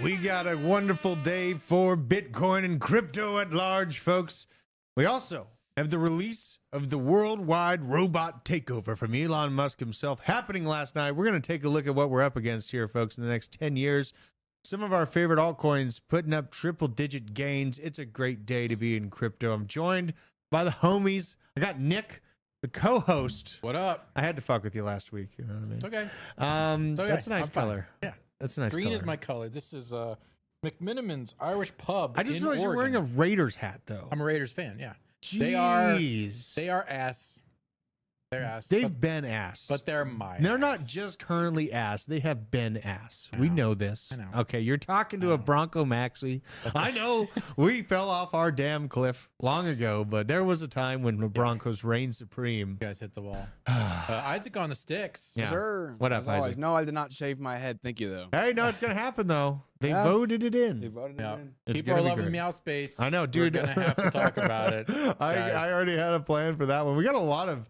We got a wonderful day for Bitcoin and crypto at large, folks. We also have the release of the worldwide robot takeover from Elon Musk himself happening last night. We're going to take a look at what we're up against here, folks, in the next 10 years. Some of our favorite altcoins putting up triple-digit gains. It's a great day to be in crypto. I'm joined by the homies. I got Nick, the co-host. What up? I had to fuck with you last week. You know what I mean? It's okay. It's okay. That's a nice color. Yeah. That's a nice Green color. is my color. This is McMiniman's Irish Pub. I just in realized you're wearing a Oregon. Raiders hat, though. I'm a Raiders fan, yeah. Jeez. They are ass. They're ass. They've been ass. But they're my They're ass. not just currently ass. They have been ass. We know this. I know. Okay, you're talking to a Bronco Maxi. I know we fell off our damn cliff long ago, but there was a time when the Broncos reigned supreme. You guys hit the wall. Isaac on the sticks. Yeah. Sure. What up, As always. Isaac? No, I did not shave my head. Thank you, though. Hey, no, it's going to happen, though. They Yeah. voted it in. They voted Yeah. it in. It's People are gonna be loving great. Meow Space. I know, dude. We're going to have to talk about it. I already had a plan for that one. We got a lot of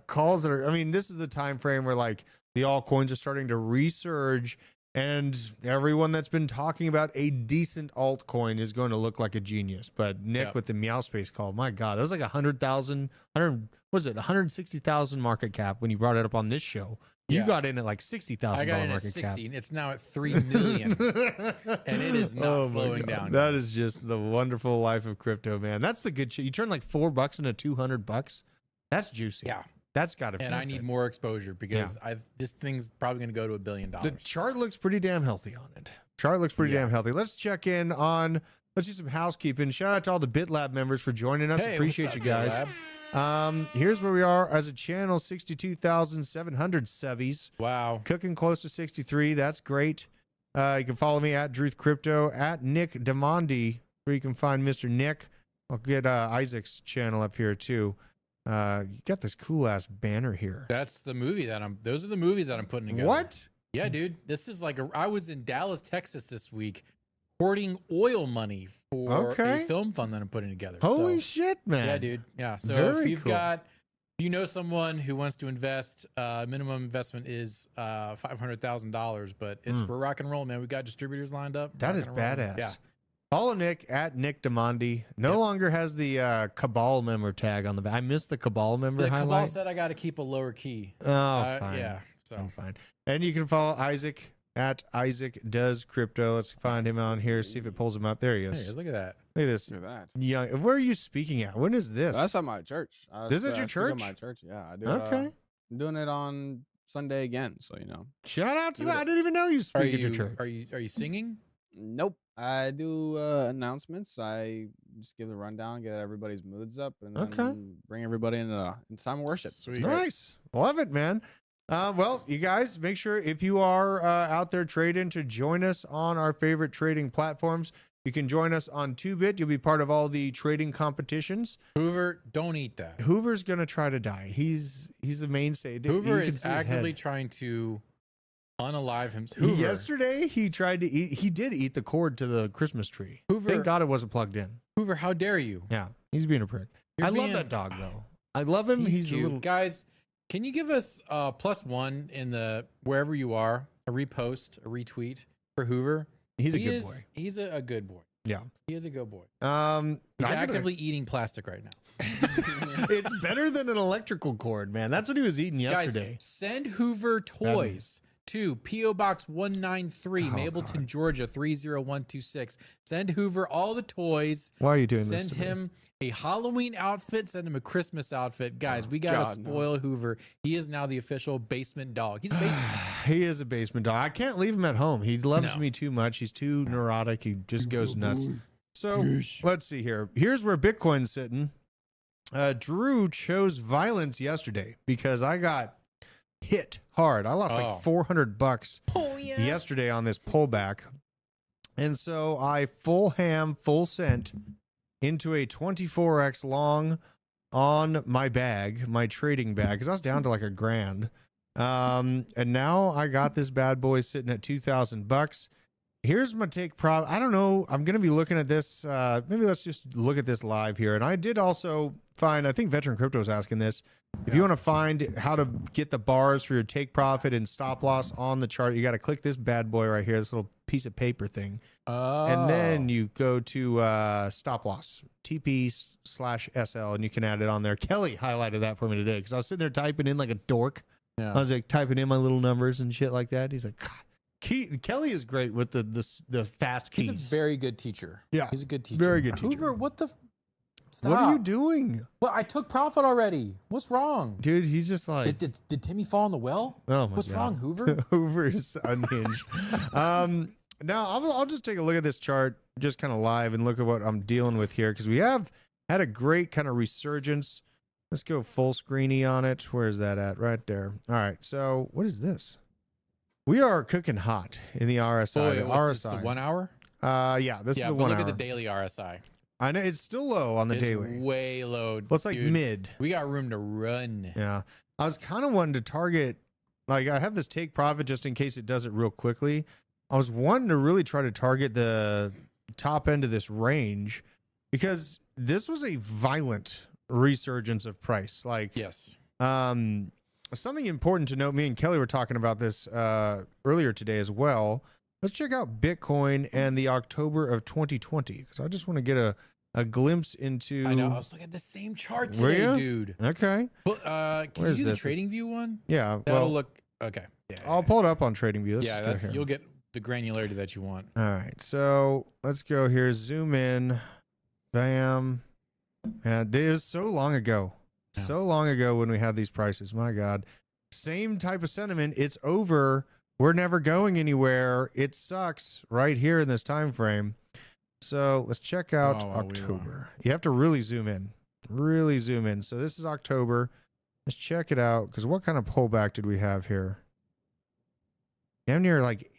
calls that are, I mean, this is the time frame where like the altcoins are starting to resurge, and everyone that's been talking about a decent altcoin is going to look like a genius. But Nick with the Meow Space call, my God, it was like 100,000, what was it, 160,000 market cap when you brought it up on this show. You Yeah. got in at like $60,000 I got in at market 60. cap. It's now at 3 million. And it is not my slowing God. down. That is just the wonderful life of crypto, man. That's the good shit. You turn like $4 into $200. That's juicy. Yeah. That's got to be. And I need more exposure because this thing's probably going to go to $1 billion. The chart looks pretty damn healthy on it. Chart looks pretty damn healthy. Let's check in on, let's do some housekeeping. Shout out to all the BitLab members for joining us. Hey, Appreciate what's you up, guys. BitLab? Here's where we are as a channel, 62,700 subbies. Wow. Cooking close to 63. That's great. You can follow me at Druth Crypto, at Nick Demondi, where you can find Mr. Nick. I'll get Isaac's channel up here too. You got this cool ass banner here. That's the movie those are the movies that I'm putting together. What? Yeah, dude. This is like I was in Dallas, Texas this week hoarding oil money for a film fund that I'm putting together. Holy shit, man. Yeah, dude. Yeah. So Very if you've cool. got, you know, someone who wants to invest, minimum investment is $500,000, but it's we're rock and roll, man. We got distributors lined up. That is Rock and roll. badass. Yeah. Follow Nick at Nick Demondi. No longer has the Cabal member tag on the back. I missed the Cabal member The Cabal highlight. said I got to keep a lower key. Oh, fine. Yeah. So Oh, fine. And you can follow Isaac at Isaac Does Crypto. Let's find him on here. See if it pulls him up. There he hey, is. look at that. Look at this. Look at Yeah. Where are you speaking at? When is this? that. That's at my church. This is at your I speak at church? my church, yeah. I do. Okay. I'm doing it on Sunday again, so you know. Shout out to Give that. it- I didn't even know you Are speak at your you church. are you singing? Nope. I do announcements. I just give the rundown, get everybody's moods up, and then bring everybody in time of worship. It's Sweet. great. Nice. Love it, man. Well, you guys, make sure if you are out there trading to join us on our favorite trading platforms. You can join us on 2Bit. You'll be part of all the trading competitions. Hoover, don't eat that. Hoover's going to try to die. He's the mainstay. Hoover You can is see his actively head. trying to unalive himself. Yesterday, he tried to eat. He did eat the cord to the Christmas tree. Hoover, Thank God it wasn't plugged in. Hoover, how dare you? Yeah, he's being a prick. I love that dog, though. I love him. He's cute. a little... Guys, can you give us +1 in the wherever you are, a repost, a retweet for Hoover? He's a good boy. He's a good boy. Yeah. He is a good boy. He's He's actively eating plastic right now. It's better than an electrical cord, man. That's what he was eating yesterday. Guys, send Hoover toys to P.O. Box 193, Mableton, God. Georgia 30126. Send Hoover all the toys. Why are you doing this? Send to me? him a Halloween outfit. Send him a Christmas outfit. Guys, we got to God, no. spoil Hoover. He is now the official basement dog. He's a basement dog. He is a basement dog. I can't leave him at home. He loves No. me too much. He's too neurotic. He just goes nuts. So let's see here. Here's where Bitcoin's sitting. Drew chose violence yesterday because I got hit hard. I lost like $400 yesterday on this pullback. And so I full sent into a 24x long on my bag, my trading bag, because I was down to like $1,000. And now I got this bad boy sitting at $2,000. Here's my take. I don't know. I'm going to be looking at this. Maybe let's just look at this live here. And I did also find, I think Veteran Crypto is asking this. If you want to find how to get the bars for your take profit and stop loss on the chart, you got to click this bad boy right here, this little piece of paper thing. And then you go to stop loss, TP/SL, and you can add it on there. Kelly highlighted that for me today because I was sitting there typing in like a dork. Yeah. I was like typing in my little numbers and shit like that. He's like, God. Kelly is great with the fast keys. He's a very good teacher. Yeah. He's a good teacher. Very good teacher. Hoover, what the... Stop. What are you doing? Well, I took profit already. What's wrong? Dude, he's just like... Did Timmy fall in the well? Oh, my What's God. wrong, Hoover? Hoover's unhinged. Now, I'll just take a look at this chart, just kind of live, and look at what I'm dealing with here, because we have had a great kind of resurgence. Let's go full screeny on it. Where is that at? Right there. All right, so what is this? We are cooking hot in the RSI. The RSI. The 1 hour? Yeah, this is the 1 hour. Look at the daily RSI. I know it's still low on the it's daily. Way low. Well, it's like mid. We got room to run. Yeah. I was kind of wanting to target, like I have this take profit just in case it does it real quickly. I was wanting to really try to target the top end of this range because this was a violent resurgence of price. Like, yes. Something important to note, me and Kelly were talking about this earlier today as well. Let's check out Bitcoin and the October of 2020 because I just want to get a glimpse into... I know. I was looking at the same chart today, dude. Okay. But, can you do the Trading View one? Yeah. That'll look... Okay. Yeah, I'll pull it up on Trading View. You'll get the granularity that you want. All right. So let's go here. Zoom in. Bam. And it is so long ago. Yeah. So long ago when we had these prices. My God. Same type of sentiment. It's over. We're never going anywhere. It sucks right here in this time frame. So let's check out October. You have to really zoom in. Really zoom in. So this is October. Let's check it out. Because what kind of pullback did we have here? Damn near like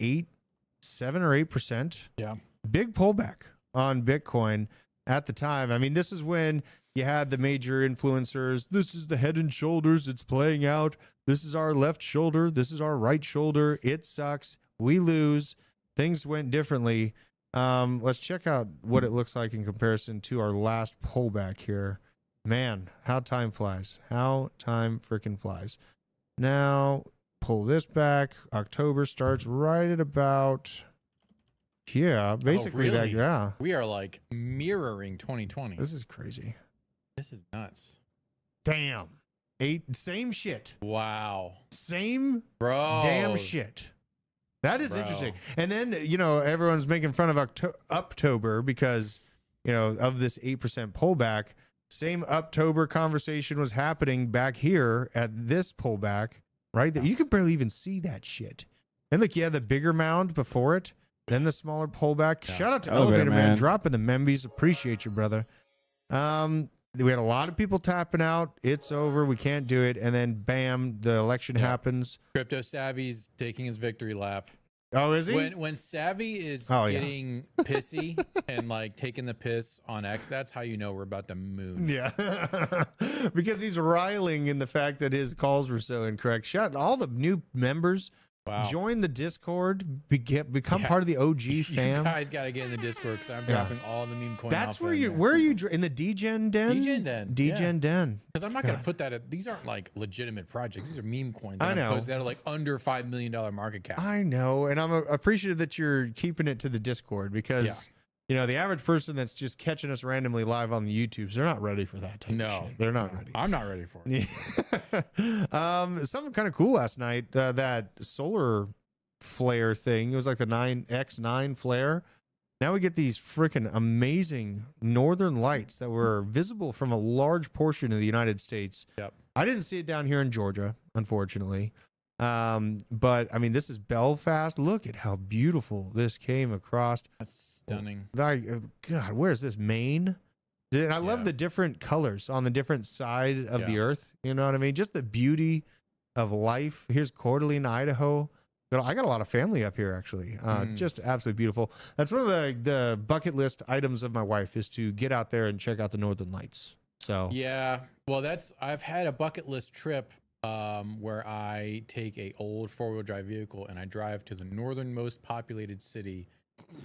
7 or 8%. Yeah. Big pullback on Bitcoin at the time. I mean, this is when you had the major influencers. This is the head and shoulders. It's playing out. This is our left shoulder. This is our right shoulder. It sucks. We lose. Things went differently. Let's check out what it looks like in comparison to our last pullback here. Man, how time flies. How time freaking flies. Now, pull this back. October starts right at about... Yeah, basically. Really? Yeah. We are like mirroring 2020. This is crazy. This is nuts. Damn. Same shit. Wow. Same bro. Damn shit. That is interesting. And then, everyone's making fun of Uptober because, of this 8% pullback. Same Uptober conversation was happening back here at this pullback, right? That you can barely even see that shit. And look, you had the bigger mound before it, then the smaller pullback. Yeah. Shout out to Elevator Man dropping the membies. Appreciate you, brother. We had a lot of people tapping out. It's over. We can't do it. And then, bam, the election happens. Crypto Savvy's taking his victory lap. Oh, is he? When Savvy is getting pissy and like taking the piss on X, that's how you know we're about to moon. Yeah. Because he's riling in the fact that his calls were so incorrect. Shout out all the new members. Wow. Join the Discord. Become part of the OG fam. You guys got to get in the Discord because I'm dropping all the meme coin. That's where are you in the DGen den? DGen den. DGen den. Because I'm not going to put that. These aren't like legitimate projects. These are meme coins. I know. That are like under $5 million market cap. I know. And I'm appreciative that you're keeping it to the Discord because the average person that's just catching us randomly live on the YouTubes, they're not ready for that type of shit. They're not ready. I'm not ready for it. Something kind of cool last night, that solar flare thing. It was like the 9X9 flare. Now we get these freaking amazing northern lights that were visible from a large portion of the United States. Yep. I didn't see it down here in Georgia, unfortunately. But I mean, this is Belfast. Look at how beautiful this came across. That's stunning. God, where is this? Maine? And I love the different colors on the different side of the earth. You know what I mean? Just the beauty of life. Here's Coeur d'Alene, Idaho. I got a lot of family up here, actually. Just absolutely beautiful. That's one of the bucket list items of my wife is to get out there and check out the Northern Lights. So yeah, well, I've had a bucket list trip where I take a old 4-wheel drive vehicle and I drive to the northernmost populated city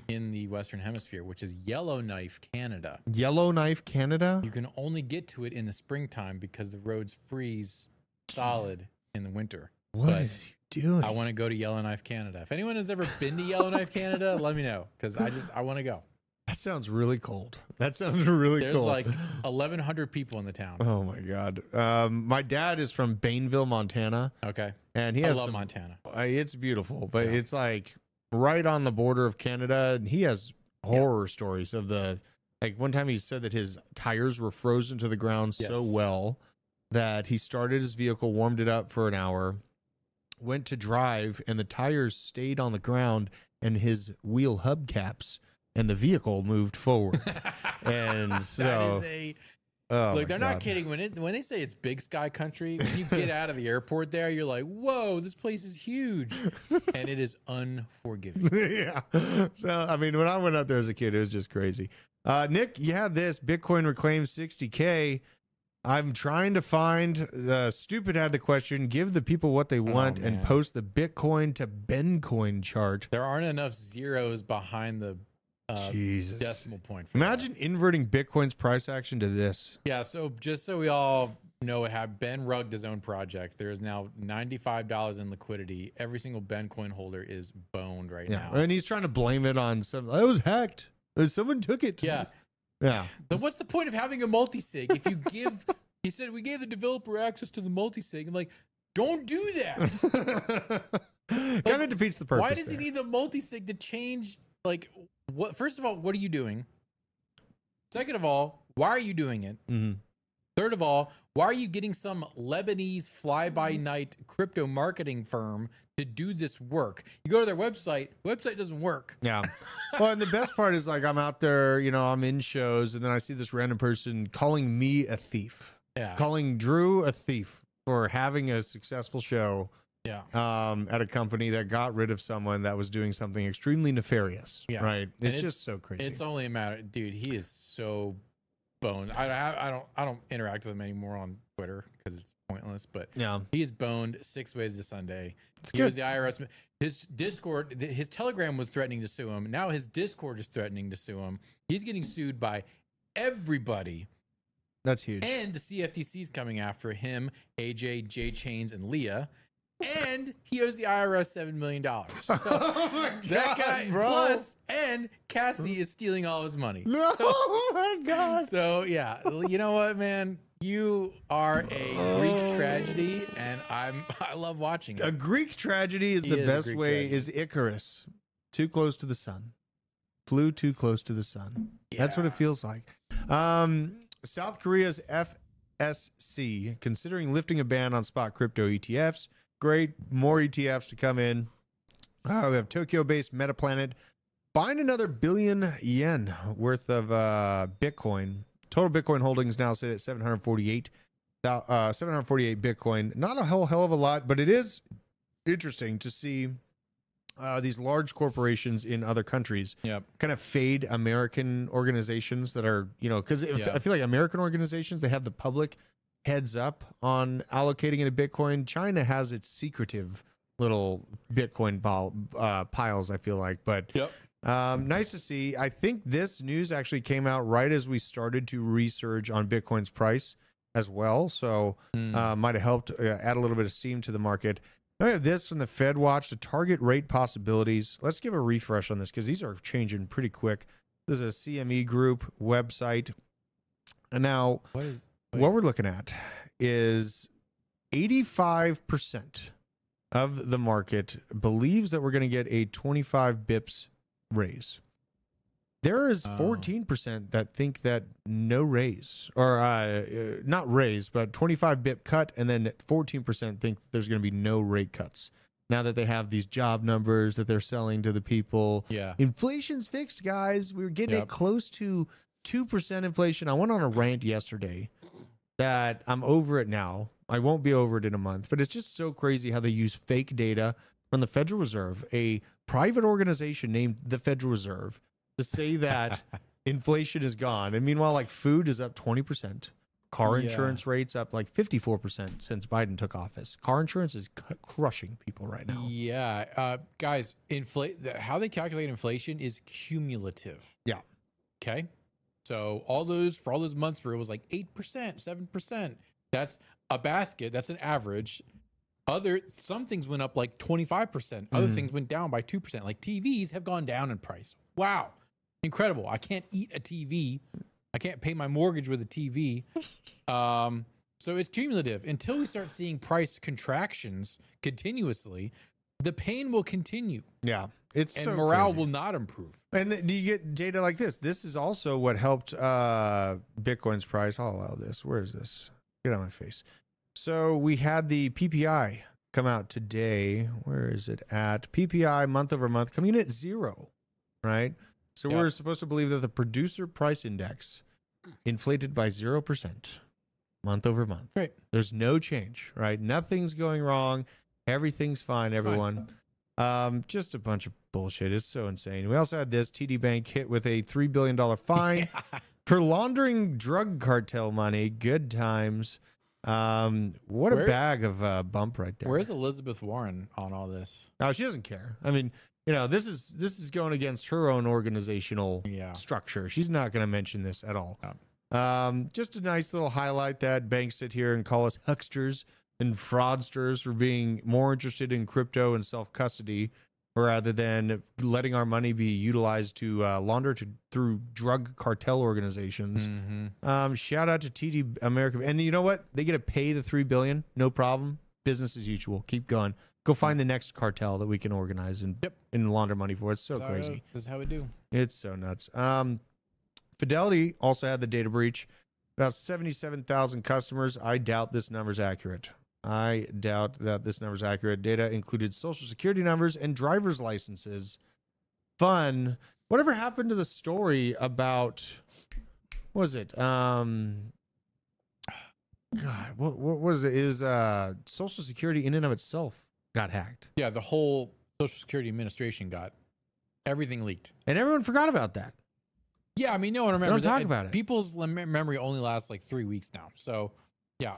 in the Western Hemisphere, which is Yellowknife, Canada. Yellowknife, Canada? You can only get to it in the springtime because the roads freeze solid in the winter. What But is you doing? I want to go to Yellowknife, Canada. If anyone has ever been to Yellowknife, Canada, let me know because I want to go. That sounds really cold. That sounds really There's cold. like 1,100 people in the town. Oh my God. My dad is from Bainville, Montana. Okay. And he I has love some, Montana. it's beautiful, but Yeah. it's like right on the border of Canada. And he has horror stories of like one time he said that his tires were frozen to the ground so Yes. well that he started his vehicle, warmed it up for an hour, went to drive, and the tires stayed on the ground and his wheel hubcaps and the vehicle moved forward. And so, that is a oh look. my They're not God. kidding when they say it's Big Sky Country. When you get out of the airport, there you're like, whoa, this place is huge, and it is unforgiving. Yeah. So, I mean, when I went out there as a kid, it was just crazy. Nick, you had this Bitcoin reclaimed 60K. I'm trying to find Stupid had the question, give the people what they want and man. post the Bitcoin to Bencoin chart. There aren't enough zeros behind the Jesus. decimal point. For Imagine inverting Bitcoin's price action to this. that. Yeah. So just so we all know what happened, Ben rugged his own project. There is now $95 in liquidity. Every single Ben coin holder is boned right Yeah. now. And he's trying to blame it on some, I was hacked. Someone took it. Yeah. Yeah. But what's the point of having a multi-sig if you give? He said we gave the developer access to the multi-sig. I'm like, don't do that. Kind of defeats the purpose. Why does there. he need the multi-sig to change? Like, what? First of all, what are you doing? Second of all, why are you doing it? Mhm. Third of all, why are you getting some Lebanese fly-by-night crypto marketing firm to do this work? You go to their website. Website doesn't work. Yeah. Well, and the best part is like I'm out there, I'm in shows, and then I see this random person calling me a thief, Yeah. calling Drew a thief for having a successful show Yeah. at a company that got rid of someone that was doing something extremely nefarious. Yeah. Right. And It's just so crazy. It's only a matter, dude. He is so boned. I don't interact with him anymore on Twitter because it's pointless. But yeah. he is boned 6 ways to Sunday. It's He good. was the IRS. His Discord, his Telegram was threatening to sue him. Now his Discord is threatening to sue him. He's getting sued by everybody. That's huge. And the CFTC is coming after him, AJ, J Chains, and Leah. And he owes the IRS $7 million. So Oh my that God, guy, bro. plus, and Cassie is stealing all his money. No, oh my God. So, yeah, you know what, man? You are a Greek tragedy, and I love watching A it. Greek tragedy is He the is a best Greek way tragedy. is Icarus. Too close to the sun. Flew too close to the sun. That's what it feels like. South Korea's FSC considering lifting a ban on spot crypto ETFs. Great. More ETFs to come in. We have Tokyo-based Metaplanet buying another billion yen worth of Bitcoin. Total Bitcoin holdings now sit at 748 Bitcoin. Not a hell of a lot, but it is interesting to see these large corporations in other countries Yep. kind of fade American organizations that are, because Yeah. I feel like American organizations, they have the public heads up on allocating into Bitcoin. China has its secretive little Bitcoin piles, I feel like. But Yep. nice to see. I think this news actually came out right as we started to resurge on Bitcoin's price as well. So might have helped add a little bit of steam to the market. I have this from the Fed Watch, the target rate possibilities. Let's give a refresh on this because these are changing pretty quick. This is a CME Group website. And now what we're looking at is 85% of the market believes that we're going to get a 25 bips raise. There is 14% that think that no raise, or not raise, but 25 bip cut, and then 14% think there's going to be no rate cuts. Now that they have these job numbers that they're selling to the people. Yeah. Inflation's fixed, guys. We were getting it close to 2% inflation. I went on a rant yesterday that I'm over it now. I won't be over it in a month, but it's just so crazy how they use fake data from the Federal Reserve, a private organization named the Federal Reserve, to say that inflation is gone. And meanwhile, like food is up 20%. Car Yeah. insurance rates up like 54% since Biden took office. Car insurance is crushing people right now. Yeah, guys, how they calculate inflation is cumulative. Yeah. Okay. So all those months where it was like 8%, 7%, that's a basket. That's an average. Some things went up like 25%. Other things went down by 2%. Like TVs have gone down in price. Wow. Incredible. I can't eat a TV. I can't pay my mortgage with a TV. So it's cumulative. Until we start seeing price contractions continuously, the pain will continue. Yeah. It's and so morale crazy. will not improve. And do you get data like this? This is also what helped Bitcoin's price. I'll allow this. Where is this? Get out of my face. So we had the PPI come out today. Where is it at? PPI month over month coming in at 0, right? So we're supposed to believe that the producer price index inflated by 0% month over month. Right. There's no change, right? Nothing's going wrong. Everything's fine, everyone. Just a bunch of bullshit. It's so insane. We also had this TD Bank hit with a $3 billion fine for laundering drug cartel money. Good times. What a bag of bump right there. Where's Elizabeth Warren on all this? No, she doesn't care. I mean, this is going against her own organizational structure. She's not going to mention this at all. Just a nice little highlight that banks sit here and call us hucksters and fraudsters for being more interested in crypto and self-custody rather than letting our money be utilized to launder through drug cartel organizations. Shout out to TD America. And you know what? They get to pay the $3 billion. No problem. Business as usual. Keep going. Go find the next cartel that we can organize and launder money for. It's so crazy. This is how we do. It's so nuts. Fidelity also had the data breach. About 77,000 customers. I doubt this number's accurate. I doubt that this number's accurate. Data included social security numbers and driver's licenses. Fun. Whatever happened to the story about, what was it? God, what was it? Is social security in and of itself got hacked? Yeah, the whole Social Security Administration got everything leaked. And everyone forgot about that. Yeah, I mean, no one remembers. Don't talk about it. People's memory only lasts like 3 weeks now. So, yeah,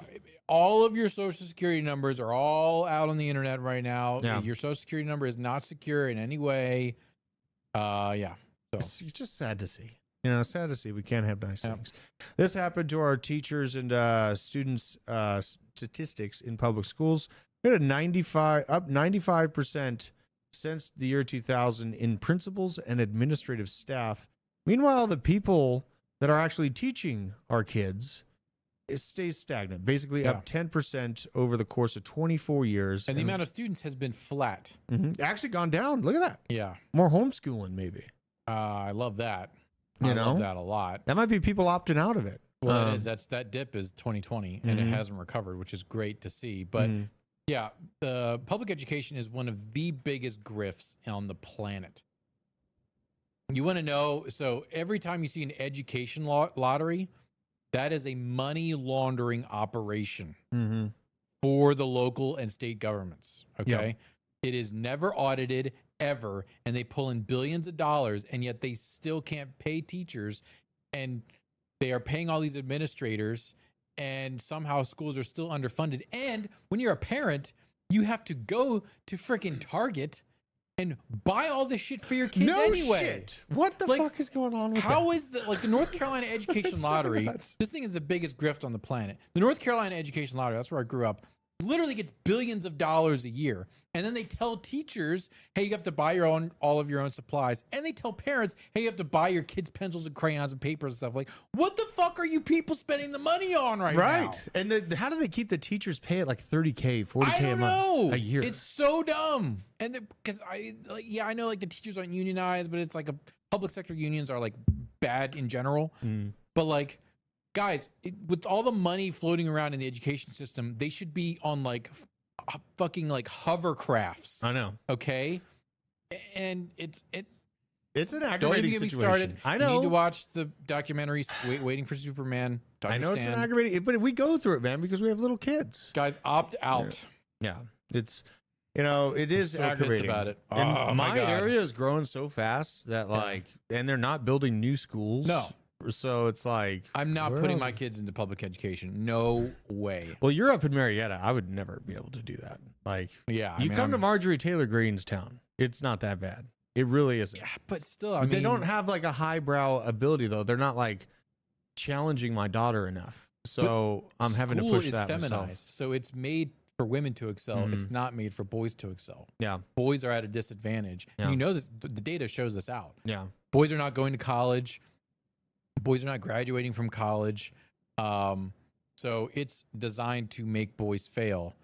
all of your Social Security numbers are all out on the internet right now. Yeah. Your Social Security number is not secure in any way. So It's just sad to see. Sad to see. We can't have nice things. This happened to our teachers and students' statistics in public schools. We had up 95% since the year 2000 in principals and administrative staff. Meanwhile, the people that are actually teaching our kids, it stays stagnant, basically up 10% over the course of 24 years. And the amount of students has been flat. Actually gone down. Look at that. Yeah. More homeschooling, maybe. I love that. I love that a lot. That might be people opting out of it. Well, it is. That dip is 2020, and it hasn't recovered, which is great to see. But yeah, the public education is one of the biggest grifts on the planet. You want to know? So every time you see an education lottery, that is a money laundering operation for the local and state governments. Okay. It is never audited ever. And they pull in billions of dollars, and yet they still can't pay teachers, and they are paying all these administrators, and somehow schools are still underfunded. And when you're a parent, you have to go to freaking Target and buy all this shit for your kids anyway. Shit. What the fuck is going on with that? How is the North Carolina Education Lottery? This thing is the biggest grift on the planet. The North Carolina Education Lottery, that's where I grew up, literally gets billions of dollars a year. And then they tell teachers, hey, you have to buy all of your own supplies. And they tell parents, hey, you have to buy your kids pencils and crayons and papers and stuff. Like, what the fuck are you people spending the money on now? Right. And how do they keep the teachers pay at like $30K, $40K a month a year? It's so dumb. And because I know like the teachers aren't unionized, but it's like public sector unions are like bad in general. But like, guys, with all the money floating around in the education system, they should be on like fucking like hovercrafts. I know. Okay. And it's an aggravating don't even get me situation. started. I know. You need to watch the documentaries Waiting for Superman. I know it's an aggravating, but we go through it, man, because we have little kids. Guys, opt out. Yeah. It's it is so aggravating pissed about it. And Oh, my God. area is growing so fast that and they're not building new schools. No. So it's like I'm not putting my kids into public education. No way. Well, you're up in Marietta. I would never be able to do that. Like, yeah, you come to Marjorie Taylor Greene's town. It's not that bad. It really isn't. Yeah, but still, I But mean, they don't have like a highbrow ability though. They're not like challenging my daughter enough. So I'm having to push that feminized, myself. so it's made for women to excel. It's not made for boys to excel. Yeah. Boys are at a disadvantage. Yeah. And you know this. The data shows this out. Yeah. Boys are not going to college. Boys are not graduating from college. So it's designed to make boys fail.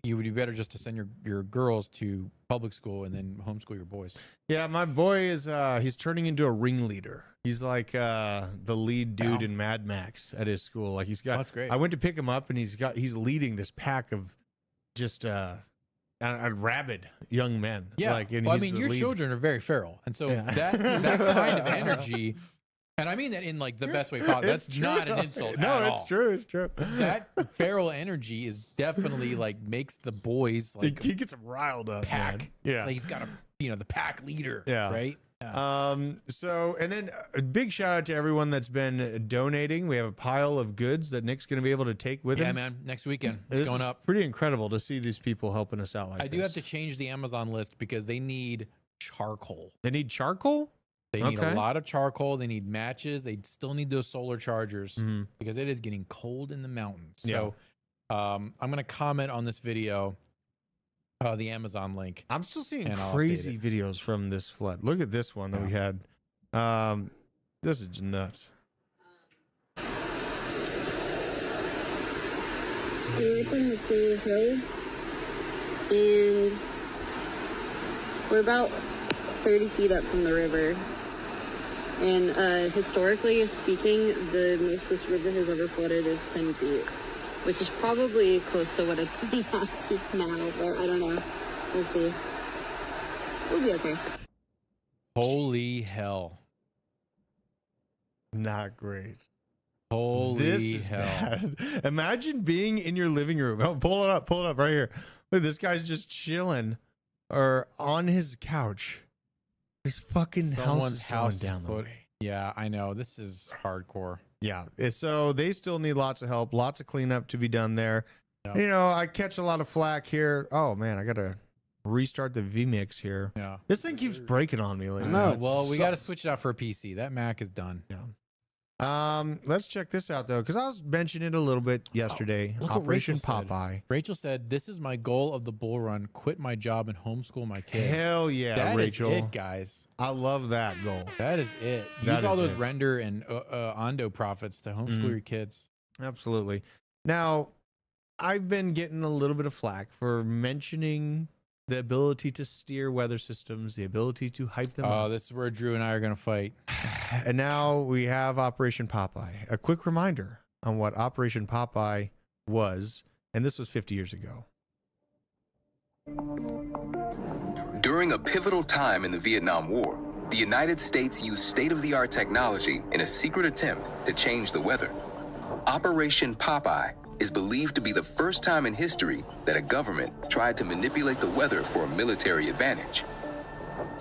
You would be better just to send your girls to public school and then homeschool your boys. Yeah, my boy is he's turning into a ringleader. He's like the lead dude in Mad Max at his school. Like he's got that's great. I went to pick him up and he's leading this pack of just rabid young men. Yeah. Like, and well, I he's mean, the your lead. children are very feral. And so that kind of energy, and I mean that in like the best way possible. That's not an insult. No, at it's all. true. It's true. That feral energy is definitely like makes the boys like he gets them riled up. pack. Man. Yeah. It's like he's got the pack leader. Yeah. Right. Yeah. So, and then a big shout out to everyone that's been donating. We have a pile of goods that Nick's going to be able to take with him. Yeah, man. Next weekend, it's This going is up. pretty incredible to see these people helping us out like I this. do have to change the Amazon list because they need charcoal. They need charcoal? They need Okay. a lot of charcoal. They need matches. They still need those solar chargers because it is getting cold in the mountains. So I'm going to comment on this video, the Amazon link. I'm still seeing and I'll crazy update videos from this flood. Look at this one that we had. This is nuts. We're up on the same hill, and we're about 30 feet up from the river. And historically speaking, the most this river has ever flooded is 10 feet, which is probably close to what it's been at to now, but I don't know. We'll see. We'll be okay. Holy hell. Not great. Holy This is hell. bad. Imagine being in your living room. Oh, pull it up right here. Look, this guy's just chilling or on his couch. There's fucking Someone's houses going down the foot- way. Yeah, I know. This is hardcore. Yeah. So they still need lots of help, lots of cleanup to be done there. Yep. You know, I catch a lot of flack here. Oh man, I gotta restart the vMix here. Yeah. This thing keeps breaking on me lately. know. It Well, we got to sucks. switch it out for a PC. That Mac is done. Yeah. Let's check this out though, because I was mentioning it a little bit yesterday. Look what Operation Rachel said. Popeye. Rachel said, "This is my goal of the bull run: quit my job and homeschool my kids." Hell yeah, That is Rachel. it, guys. I love that goal. That is it. That Use all is those it. render and Ondo profits to homeschool your kids. Absolutely. Now, I've been getting a little bit of flack for mentioning the ability to steer weather systems, the ability to hype them up. This is where Drew and I are going to fight. And now we have Operation Popeye. A quick reminder on what Operation Popeye was, and this was 50 years ago. During a pivotal time in the Vietnam War, the United States used state-of-the-art technology in a secret attempt to change the weather. Operation Popeye is believed to be the first time in history that a government tried to manipulate the weather for a military advantage.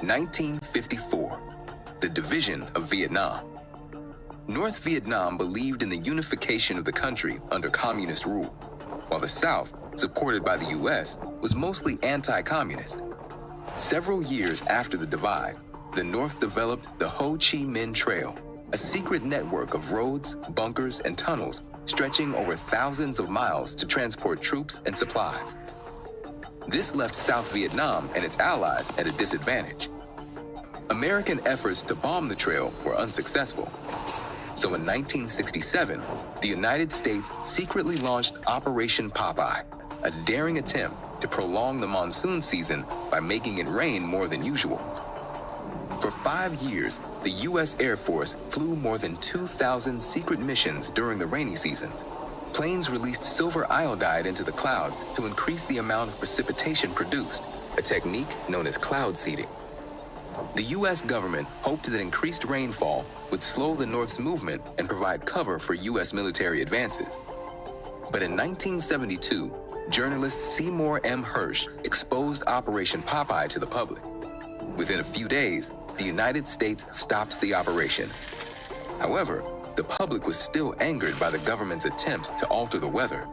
1954, the division of Vietnam. North Vietnam believed in the unification of the country under communist rule, while the South, supported by the U.S., was mostly anti-communist. Several years after the divide, the North developed the Ho Chi Minh Trail, a secret network of roads, bunkers, and tunnels stretching over thousands of miles to transport troops and supplies. This left South Vietnam and its allies at a disadvantage. American efforts to bomb the trail were unsuccessful. So in 1967, the United States secretly launched Operation Popeye, a daring attempt to prolong the monsoon season by making it rain more than usual. For 5 years, the U.S. Air Force flew more than 2,000 secret missions during the rainy seasons. Planes released silver iodide into the clouds to increase the amount of precipitation produced, a technique known as cloud seeding. The U.S. government hoped that increased rainfall would slow the North's movement and provide cover for U.S. military advances. But in 1972, journalist Seymour M. Hersh exposed Operation Popeye to the public. Within a few days, the United States stopped the operation. However, the public was still angered by the government's attempt to alter the weather.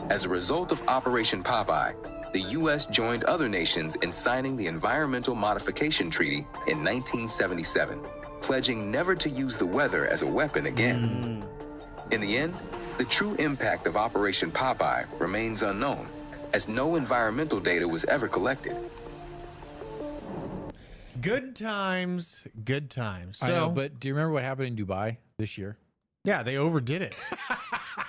As a result of Operation Popeye, the U.S. joined other nations in signing the Environmental Modification Treaty in 1977, pledging never to use the weather as a weapon again. In the end, the true impact of Operation Popeye remains unknown, as no environmental data was ever collected. Good times, good times. So, I know, but do you remember what happened in Dubai this year? yeah, they overdid it.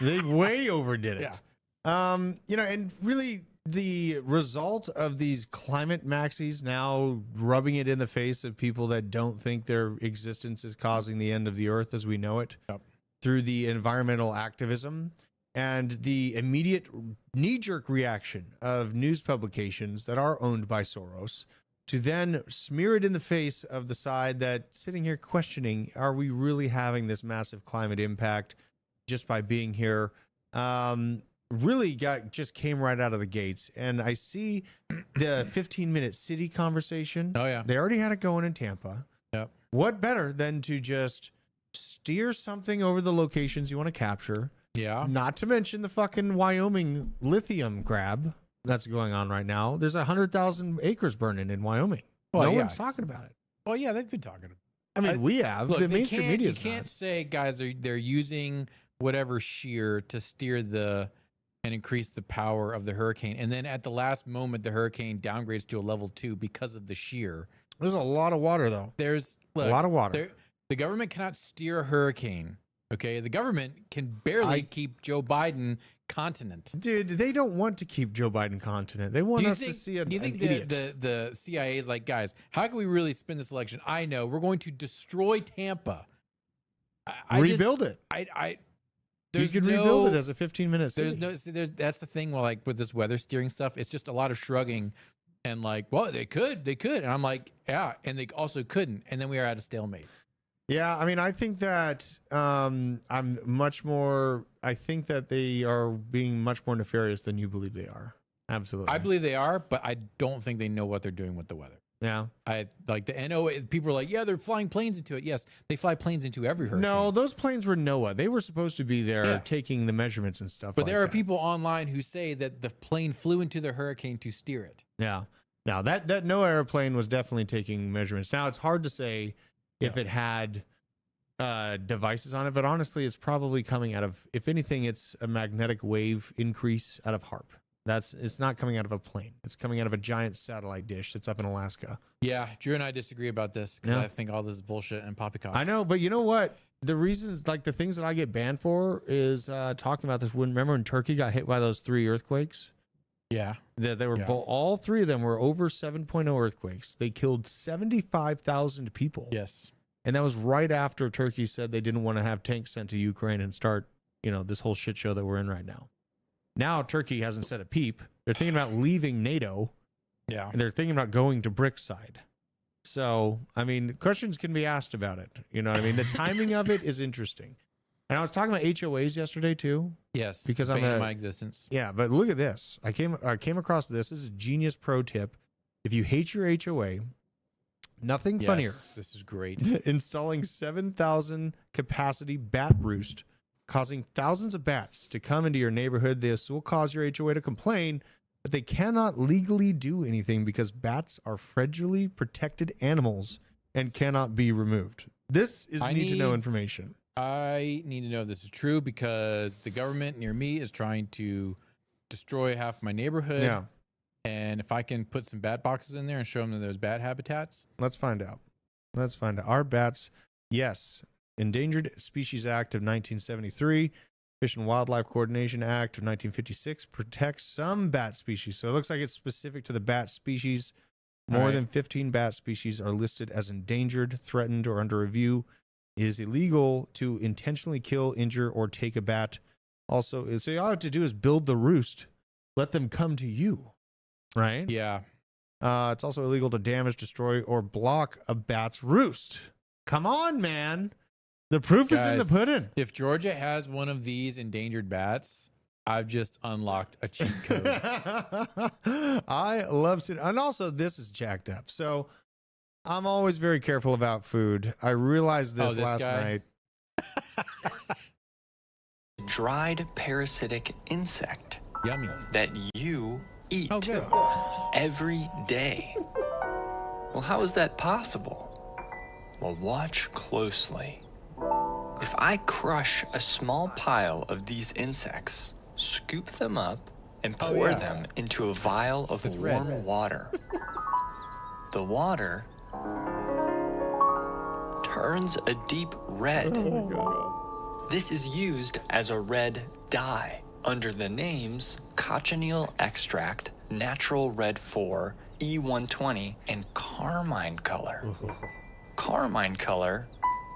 They way overdid it. Yeah. You know, and really the result of these climate maxis now rubbing it in the face of people that don't think their existence is causing the end of the earth as we know it, Yep. through the environmental activism and the immediate knee-jerk reaction of news publications that are owned by Soros to then smear it in the face of the side that sitting here questioning, are we really having this massive climate impact just by being here? Really just came right out of the gates. And I see the 15-minute city conversation. Oh, yeah. They already had it going in Tampa. Yep. What better than to just steer something over the locations you want to capture? Yeah. Not to mention the fucking Wyoming lithium grab that's going on right now. There's 100,000 acres burning in Wyoming. Well, no yeah, one's talking about it. Well, yeah, they've been talking about it. I mean, we have. Look, The mainstream media you is can't not. say, guys, they're using whatever shear to steer and increase the power of the hurricane. And then at the last moment, the hurricane downgrades to a level 2 because of the shear. There's a lot of water, though. There's A lot of water. The government cannot steer a hurricane. Okay, the government can barely keep Joe Biden continent. Dude, they don't want to keep Joe Biden continent. They want us to see an do you think idiot. the CIA is like, guys, how can we really spin this election? I know we're going to destroy Tampa. Rebuild it. You could rebuild it as a 15-minute city. That's the thing. Well, like with this weather steering stuff, it's just a lot of shrugging and like, well, they could, and I'm like, yeah, and they also couldn't, and then we are at a stalemate. Yeah, I mean, I think that I think that they are being much more nefarious than you believe they are. Absolutely. I believe they are, but I don't think they know what they're doing with the weather. Yeah. I like the NOAA. People are like, yeah, they're flying planes into it. Yes, they fly planes into every hurricane. No, those planes were NOAA. They were supposed to be there taking the measurements and stuff. But like there are that. people online who say that the plane flew into the hurricane to steer it. Yeah. Now that NOAA airplane was definitely taking measurements. Now it's hard to say if it had devices on it, but honestly, it's probably coming out of, if anything, it's a magnetic wave increase out of HARP. It's not coming out of a plane. It's coming out of a giant satellite dish that's up in Alaska. Yeah, Drew and I disagree about this because I think all this is bullshit and poppycock. I know, but you know what? The reasons, like the things that I get banned for is talking about this. Remember when Turkey got hit by those 3 earthquakes? Yeah. They were all 3 of them were over 7.0 earthquakes. They killed 75,000 people. Yes. And that was right after Turkey said they didn't want to have tanks sent to Ukraine and start, this whole shit show that we're in right now. Now Turkey hasn't said a peep. They're thinking about leaving NATO. Yeah. And they're thinking about going to BRICS side. So, I mean, questions can be asked about it. You know what I mean? The timing of it is interesting. And I was talking about HOAs yesterday too. Yes. Because I'm in my existence. Yeah, but look at this. I came across this. This is a genius pro tip. If you hate your HOA, nothing funnier. This is great. Installing 7,000 capacity bat roost, causing thousands of bats to come into your neighborhood. This will cause your HOA to complain, but they cannot legally do anything because bats are federally protected animals and cannot be removed. This is need to know information. I need to know if this is true because the government near me is trying to destroy half my neighborhood. Yeah. And if I can put some bat boxes in there and show them that there's bat habitats. Let's find out. Our bats, yes. Endangered Species Act of 1973, Fish and Wildlife Coordination Act of 1956 protects some bat species. So it looks like it's specific to the bat species. More than 15 bat species are listed as endangered, threatened, or under review. It is illegal to intentionally kill, injure, or take a bat. Also, so all you have to do is build the roost. Let them come to you. Right? Yeah. It's also illegal to damage, destroy, or block a bat's roost. Come on, man. The proof is in the pudding. If Georgia has one of these endangered bats, I've just unlocked a cheat code. I love it. And also, this is jacked up. So I'm always very careful about food. I realized this last night. Dried parasitic insect Yummy. that you eat Oh, good. every day. Well, how is that possible? Well, watch closely. If I crush a small pile of these insects, scoop them up, and pour them into a vial of warm water, the water turns a deep red. This is used as a red dye under the names cochineal extract, natural red 4, E120, and carmine color. Carmine color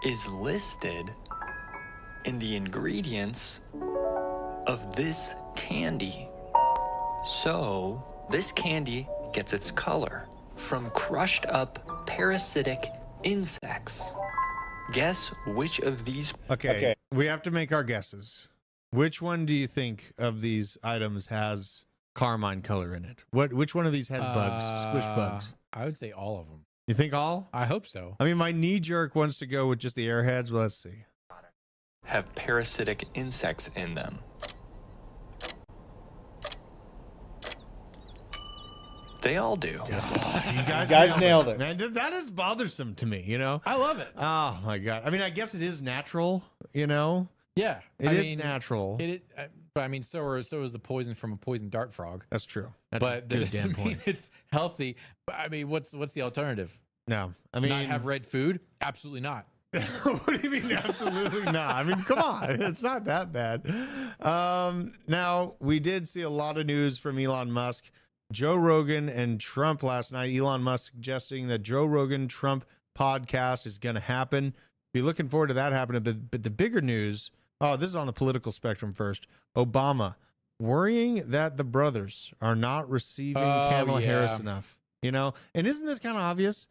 is listed in the ingredients of this candy. So, this candy gets its color from crushed up parasitic insects. Guess which of these... Okay, we have to make our guesses. Which one do you think of these items has carmine color in it? Which one of these has bugs, squish bugs? I would say all of them. You think all? I hope so. I mean, my knee jerk wants to go with just the airheads. Well, let's see. have parasitic insects in them. They all do. You guys nailed it. Man, that is bothersome to me, you know? I love it. Oh, my God. I mean, I guess it is natural, you know? Yeah. It is natural. But I mean, so is the poison from a poison dart frog. That's true. That's But a that good doesn't damn mean point. it's healthy. But I mean, what's the alternative? No. I mean, Not have red food? Absolutely not. what do you mean? Absolutely not. I mean, come on. It's not that bad. Now, we did see a lot of news from Elon Musk, Joe Rogan, and Trump last night. Elon Musk suggesting that Joe Rogan Trump podcast is going to happen. Be looking forward to that happening. But the bigger news, this is on the political spectrum first. Obama worrying that the brothers are not receiving Kamala Harris enough. You know, and isn't this kind of obvious?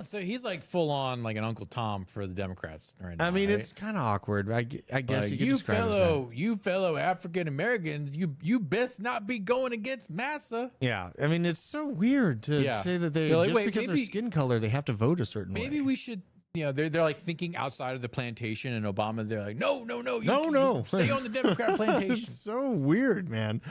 So he's like full on like an Uncle Tom for the Democrats right now. I mean, right? it's kind of awkward. I guess you could you describe it as that. you fellow African Americans, you best not be going against massa. Yeah, I mean, it's so weird to say that They're like, just wait, because their skin color, they have to vote a certain way. Maybe we should, they're like thinking outside of the plantation, and Obama's they're like, no, no, stay on the Democrat plantation. It's so weird, man.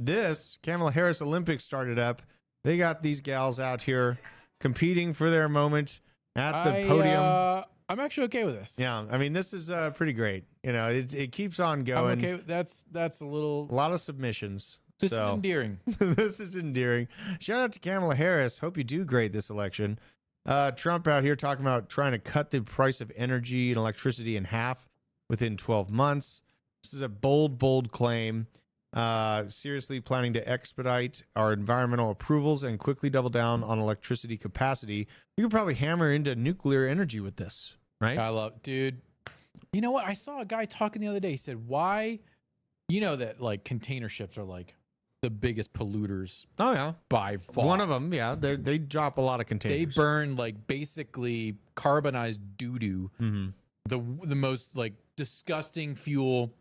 This Kamala Harris Olympics started up. They got these gals out here competing for their moment at the podium. I'm actually okay with this. Yeah, I mean, this is pretty great. You know, it keeps on going. I'm okay. That's a lot of submissions. This is endearing. This is endearing. Shout out to Kamala Harris. Hope you do great this election. Trump out here talking about trying to cut the price of energy and electricity in half within 12 months. This is a bold claim. Seriously planning to expedite our environmental approvals and quickly double down on electricity capacity. We could probably hammer into nuclear energy with this, right? Dude. You know what? I saw a guy talking the other day. He said, why, that like container ships are like the biggest polluters. Oh yeah. By far. One of them. Yeah. They drop a lot of containers. They burn like basically carbonized doo-doo. Mm-hmm. The most like disgusting fuel.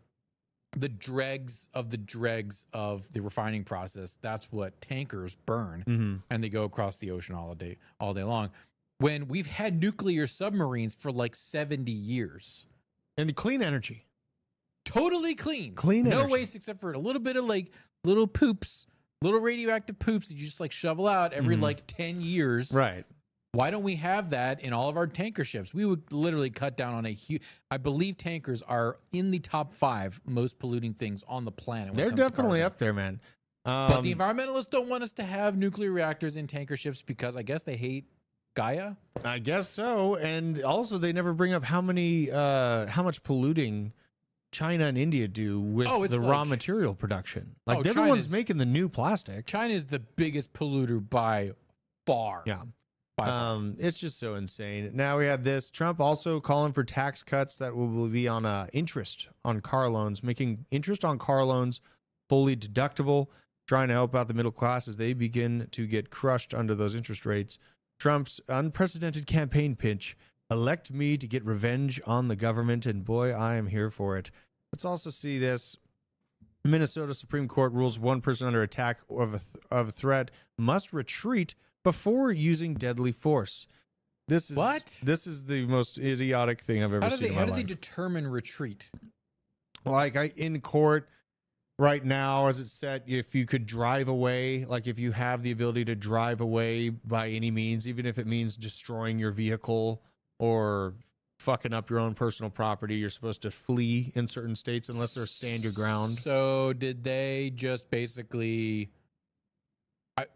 The dregs of the refining process. That's what tankers burn, and they go across the ocean all day long. When we've had nuclear submarines for like 70 years, and clean energy, totally clean, no energy. Waste except for a little bit of like little poops, little radioactive poops that you just like shovel out every like 10 years, right? Why don't we have that in all of our tanker ships? We would literally cut down on a huge... I believe tankers are in the top 5 most polluting things on the planet. They're definitely up there, man. But the environmentalists don't want us to have nuclear reactors in tanker ships because I guess they hate Gaia. I guess so. And also they never bring up how much polluting China and India do with the raw material production. Like they're the ones making the new plastic. China is the biggest polluter by far. Yeah. It's just so insane. Now we had this. Trump also calling for tax cuts that will be on interest on car loans, making interest on car loans fully deductible, trying to help out the middle class as they begin to get crushed under those interest rates. Trump's unprecedented campaign pitch, elect me to get revenge on the government, and boy, I am here for it. Let's also see this. Minnesota Supreme Court rules one person under attack of a threat must retreat before using deadly force. This is What? This is the most idiotic thing I've ever seen in my How do life. they determine retreat? Like in court right now, as it's set, if you could drive away, like if you have the ability to drive away by any means, even if it means destroying your vehicle or fucking up your own personal property, you're supposed to flee in certain states unless they're stand your ground. So did they just basically?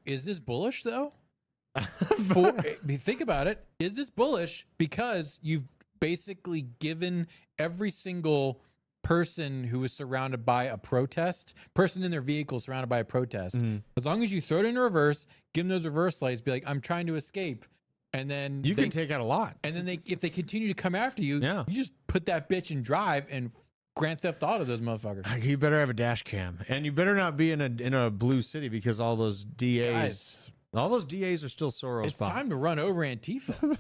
Is this bullish though? Think about it. Is this bullish because you've basically given every single person who was surrounded by a protest, person in their vehicle surrounded by a protest, as long as you throw it in reverse, give them those reverse lights, be like, I'm trying to escape. And then you can take out a lot. And then if they continue to come after you, yeah, you just put that bitch in drive and Grand Theft Auto those motherfuckers. You better have a dash cam. And you better not be in a blue city because all those DAs... Guys, all those DAs are still Soros. It's time to run over Antifa.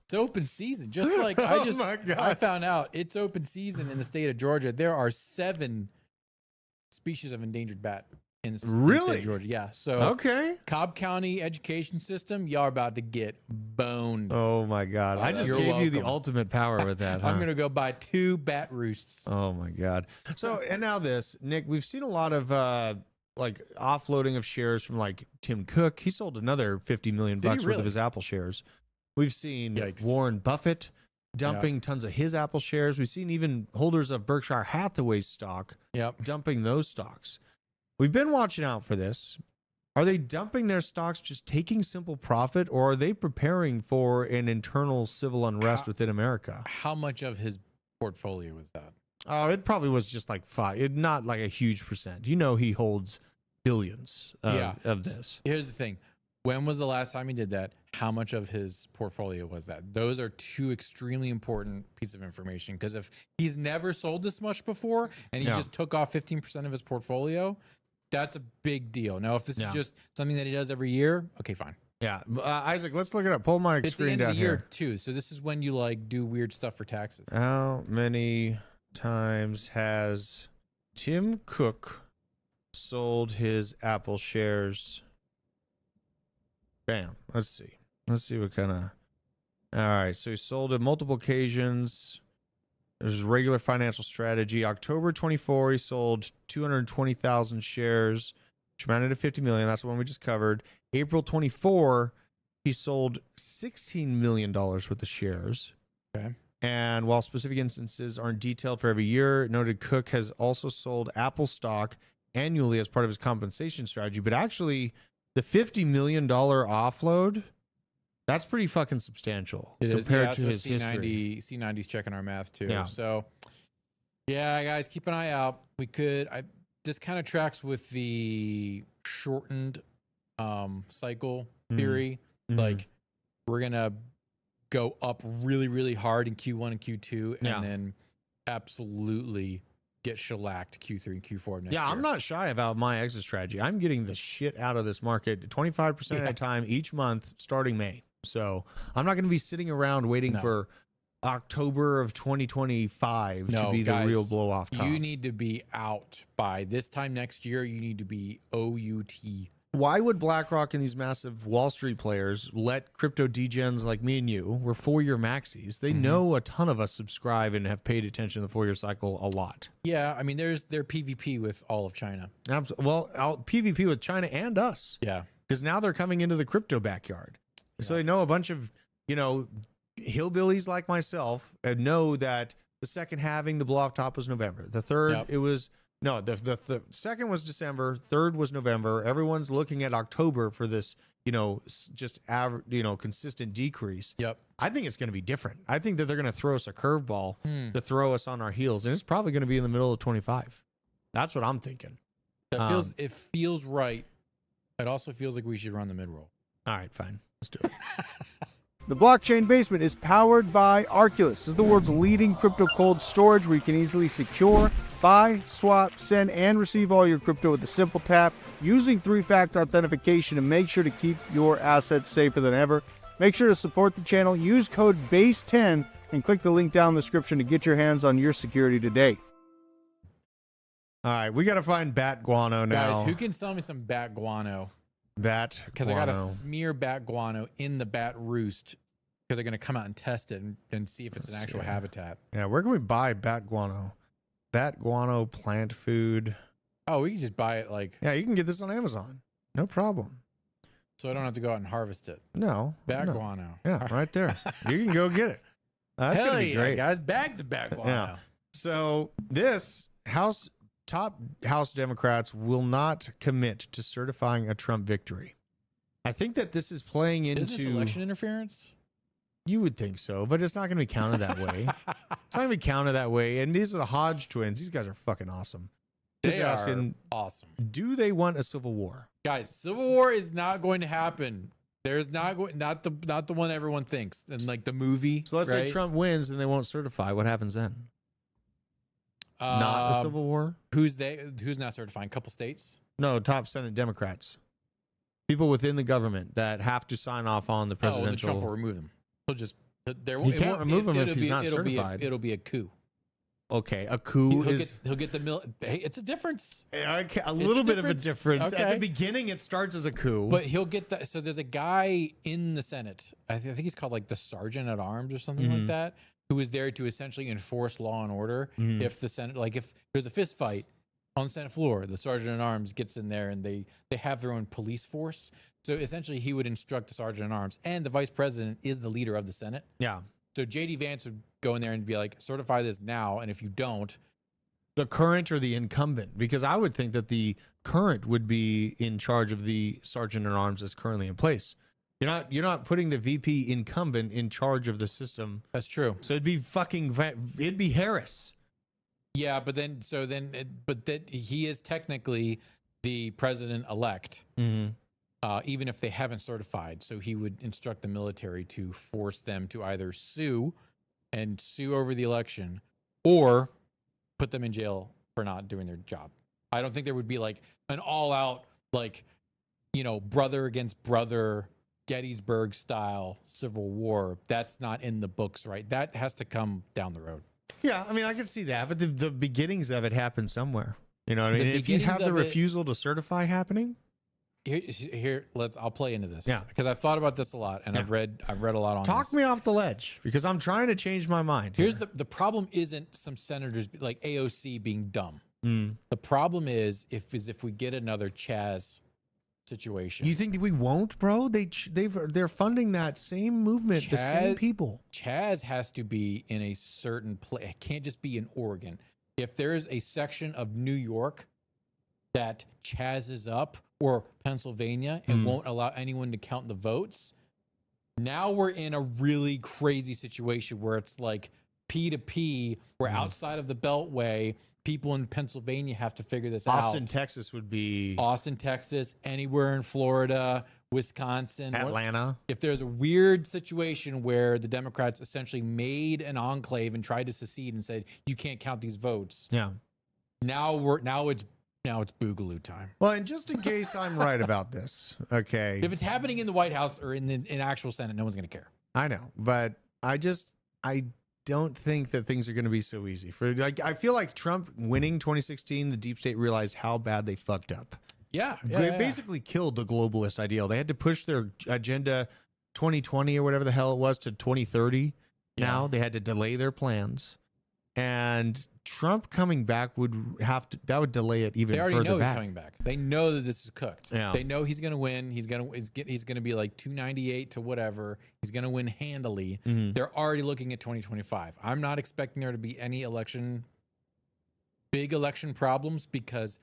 It's open season. Just like I found out, it's open season in the state of Georgia. There are 7 species of endangered bat in the state of Georgia. Yeah. So Cobb County education system, y'all are about to get boned. Oh my God. I just gave you the ultimate power with that. I'm gonna go buy 2 bat roosts. Oh my God. So and now this, Nick, we've seen a lot of like offloading of shares from like Tim Cook. He sold another $50 million worth of his Apple shares. We've seen Warren Buffett dumping tons of his Apple shares. We've seen even holders of Berkshire Hathaway stock dumping those stocks. We've been watching out for this. Are they dumping their stocks, just taking simple profit, or are they preparing for an internal civil unrest within America? How much of his portfolio was that? Oh, it probably was just like 5. Not like a huge percent. You know, he holds billions of this. Here's the thing. When was the last time he did that? How much of his portfolio was that? Those are 2 extremely important pieces of information, because if he's never sold this much before and he just took off 15% of his portfolio, that's a big deal. Now, if this is just something that he does every year, okay, fine. Yeah. Isaac, let's look it up. Pull my screen down here. It's the end of the year, too. So this is when you like do weird stuff for taxes. How many times has Tim Cook sold his Apple shares? Bam. Let's see what kind of... All right. So he sold it multiple occasions. There's regular financial strategy. October 24, he sold 220,000 shares, which amounted to 50 million. That's the one we just covered. April 24, he sold $16 million worth of shares. Okay. And while specific instances aren't detailed for every year, noted Cook has also sold Apple stock annually as part of his compensation strategy. But actually, the $50 million offload, that's pretty fucking substantial compared to his history. C90's checking our math too. Yeah. So, yeah, guys, keep an eye out. This kind of tracks with the shortened cycle theory. Like, we're going to go up really, really hard in Q1 and Q2 and then absolutely get shellacked Q3 and Q4 next year. I'm not shy about my exit strategy. I'm getting the shit out of this market 25% at a time each month starting May. So I'm not going to be sitting around waiting for October of 2025 to be the real blow off top. You need to be out by this time next year. You need to be OUT. Why would BlackRock and these massive Wall Street players let crypto degens like me and you, we're 4-year maxis. They know a ton of us subscribe and have paid attention to the 4-year cycle a lot. Yeah, I mean, they're PvP with all of China. Absolutely. Well, PvP with China and us. Yeah. Because now they're coming into the crypto backyard. Yeah. So they know a bunch of, hillbillies like myself and know that the second halving, the blow off top was November. The third, it was... No, the second was December, third was November. Everyone's looking at October for this, just average, consistent decrease. Yep. I think it's going to be different. I think that they're going to throw us a curveball to throw us on our heels, and it's probably going to be in the middle of 25. That's what I'm thinking. It feels right. It also feels like we should run the mid roll. All right, fine. Let's do it. The Blockchain Basement is powered by Arculus. This is the world's leading crypto cold storage where you can easily secure, buy, swap, send, and receive all your crypto with a simple tap using 3-factor authentication to make sure to keep your assets safer than ever. Make sure to support the channel. Use code BASE10 and click the link down in the description to get your hands on your security today. All right, we got to find bat guano now. Guys, who can sell me some bat guano? Bat because I got to smear bat guano in the bat roost because they're going to come out and test it and see if it's an actual habitat. Yeah, where can we buy bat guano? Bat guano plant food. Oh, we can just buy it like. Yeah, you can get this on Amazon. No problem. So I don't have to go out and harvest it. No. Bat guano. Yeah, right there. You can go get it. That's Hell gonna be great, guys! Bags of bat guano. Yeah. So this top House Democrats will not commit to certifying a Trump victory. I think that this is playing into Is this election interference? You would think so, but it's not going to be counted that way. It's not going to be counted that way. And these are the Hodge twins. These guys are fucking awesome. They are awesome. Do they want a civil war? Guys, civil war is not going to happen. There's not the one everyone thinks. And like the movie. So let's say Trump wins and they won't certify. What happens then? Not a civil war? Who's not certifying? A couple states? No, top Senate Democrats. People within the government that have to sign off on the presidential. Oh, Trump will remove them. He'll just he can't remove him if he's not certified. It'll be a coup. Okay, a coup he'll get the Hey, it's a difference. Okay, a little bit of a difference. Okay. At the beginning, it starts as a coup, but he'll get that. So there's a guy in the Senate. I think he's called like the Sergeant at Arms or something like that, who is there to essentially enforce law and order. If the Senate, like if there's a fist fight on the Senate floor, the Sergeant at Arms gets in there and they have their own police force. So essentially, he would instruct the Sergeant at Arms, and the Vice President is the leader of the Senate. Yeah. So J.D. Vance would go in there and be like, certify this now, and if you don't, the current or the incumbent, because I would think that the current would be in charge of the Sergeant at Arms that's currently in place. You're not putting the VP incumbent in charge of the system. That's true. So it'd be Harris. Yeah, but that he is technically the president elect, even if they haven't certified. So he would instruct the military to force them to either sue over the election, or put them in jail for not doing their job. I don't think there would be like an all-out, like, brother against brother, Gettysburg style civil war. That's not in the books, right? That has to come down the road. Yeah, I mean, I can see that, but the beginnings of it happen somewhere. You know what I mean? If you have the refusal to certify happening. I'll play into this. Yeah. Because I've thought about this a lot, and I've read a lot on this. Talk me off the ledge, because I'm trying to change my mind. Here's the problem isn't some senators like AOC being dumb. The problem is if we get another Chaz situation. You think that we won't, bro? They're funding that same movement, the same people. Chaz has to be in a certain place. It can't just be in Oregon. If there is a section of New York that Chaz is up, or Pennsylvania, and won't allow anyone to count the votes, now we're in a really crazy situation where it's like P to P. We're outside of the Beltway. People in Pennsylvania have to figure this out. Austin, Texas would be... Austin, Texas, anywhere in Florida, Wisconsin. Atlanta. If there's a weird situation where the Democrats essentially made an enclave and tried to secede and said, you can't count these votes. Yeah. Now it's boogaloo time. Well, and just in case I'm right about this, okay. If it's happening in the White House or in actual Senate, no one's going to care. I know, but I don't think that things are going to be so easy. I feel like Trump winning 2016, the deep state realized how bad they fucked up. Yeah. They basically killed the globalist ideal. They had to push their agenda 2020 or whatever the hell it was to 2030. Yeah. Now they had to delay their plans. And Trump coming back would delay it even further back. They already know he's coming back. They know that this is cooked. Yeah. They know he's going to win. He's going to be like 298 to whatever. He's going to win handily. They're already looking at 2025. I'm not expecting there to be any big election problems, because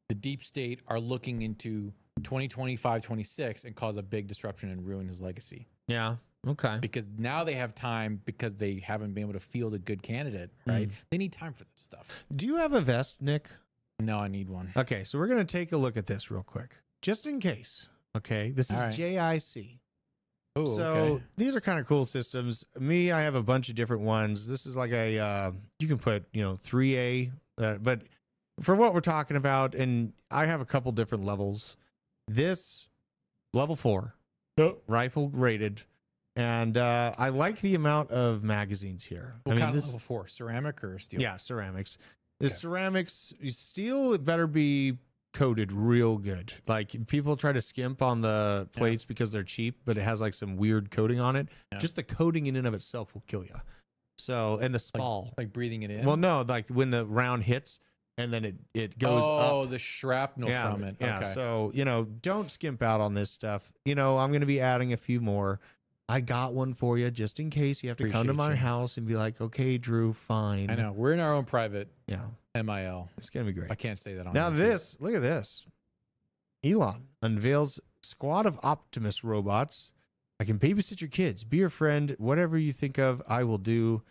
the deep state are looking into 2025, 26 and cause a big disruption and ruin his legacy. Yeah. Okay. Because now they have time, because they haven't been able to field a good candidate, right? They need time for this stuff. Do you have a vest, Nick? No, I need one. Okay, so we're going to take a look at this real quick, just in case. Okay, this is JIC. Oh, so these are kind of cool systems. I have a bunch of different ones. This is like a, you can put, 3A, but for what we're talking about, and I have a couple different levels. This, level 4, rifle rated. And I like the amount of magazines here. What kind of level 4? Ceramic or steel? Yeah, ceramics. The ceramics, steel, it better be coated real good. Like people try to skimp on the plates because they're cheap, but it has like some weird coating on it. Just the coating in and of itself will kill you. So, and the spall, like breathing it in. Well, no, like when the round hits and then it goes up. Oh, the shrapnel from it. Yeah. Okay. So, don't skimp out on this stuff. I'm going to be adding a few more. I got one for you just in case you have to come to my house and be like, okay, Drew, fine. I know. We're in our own private MIL. It's going to be great. I can't say that on Now YouTube. look at this. Elon unveils squad of Optimus robots. I can babysit your kids, be your friend, whatever you think of, I will do.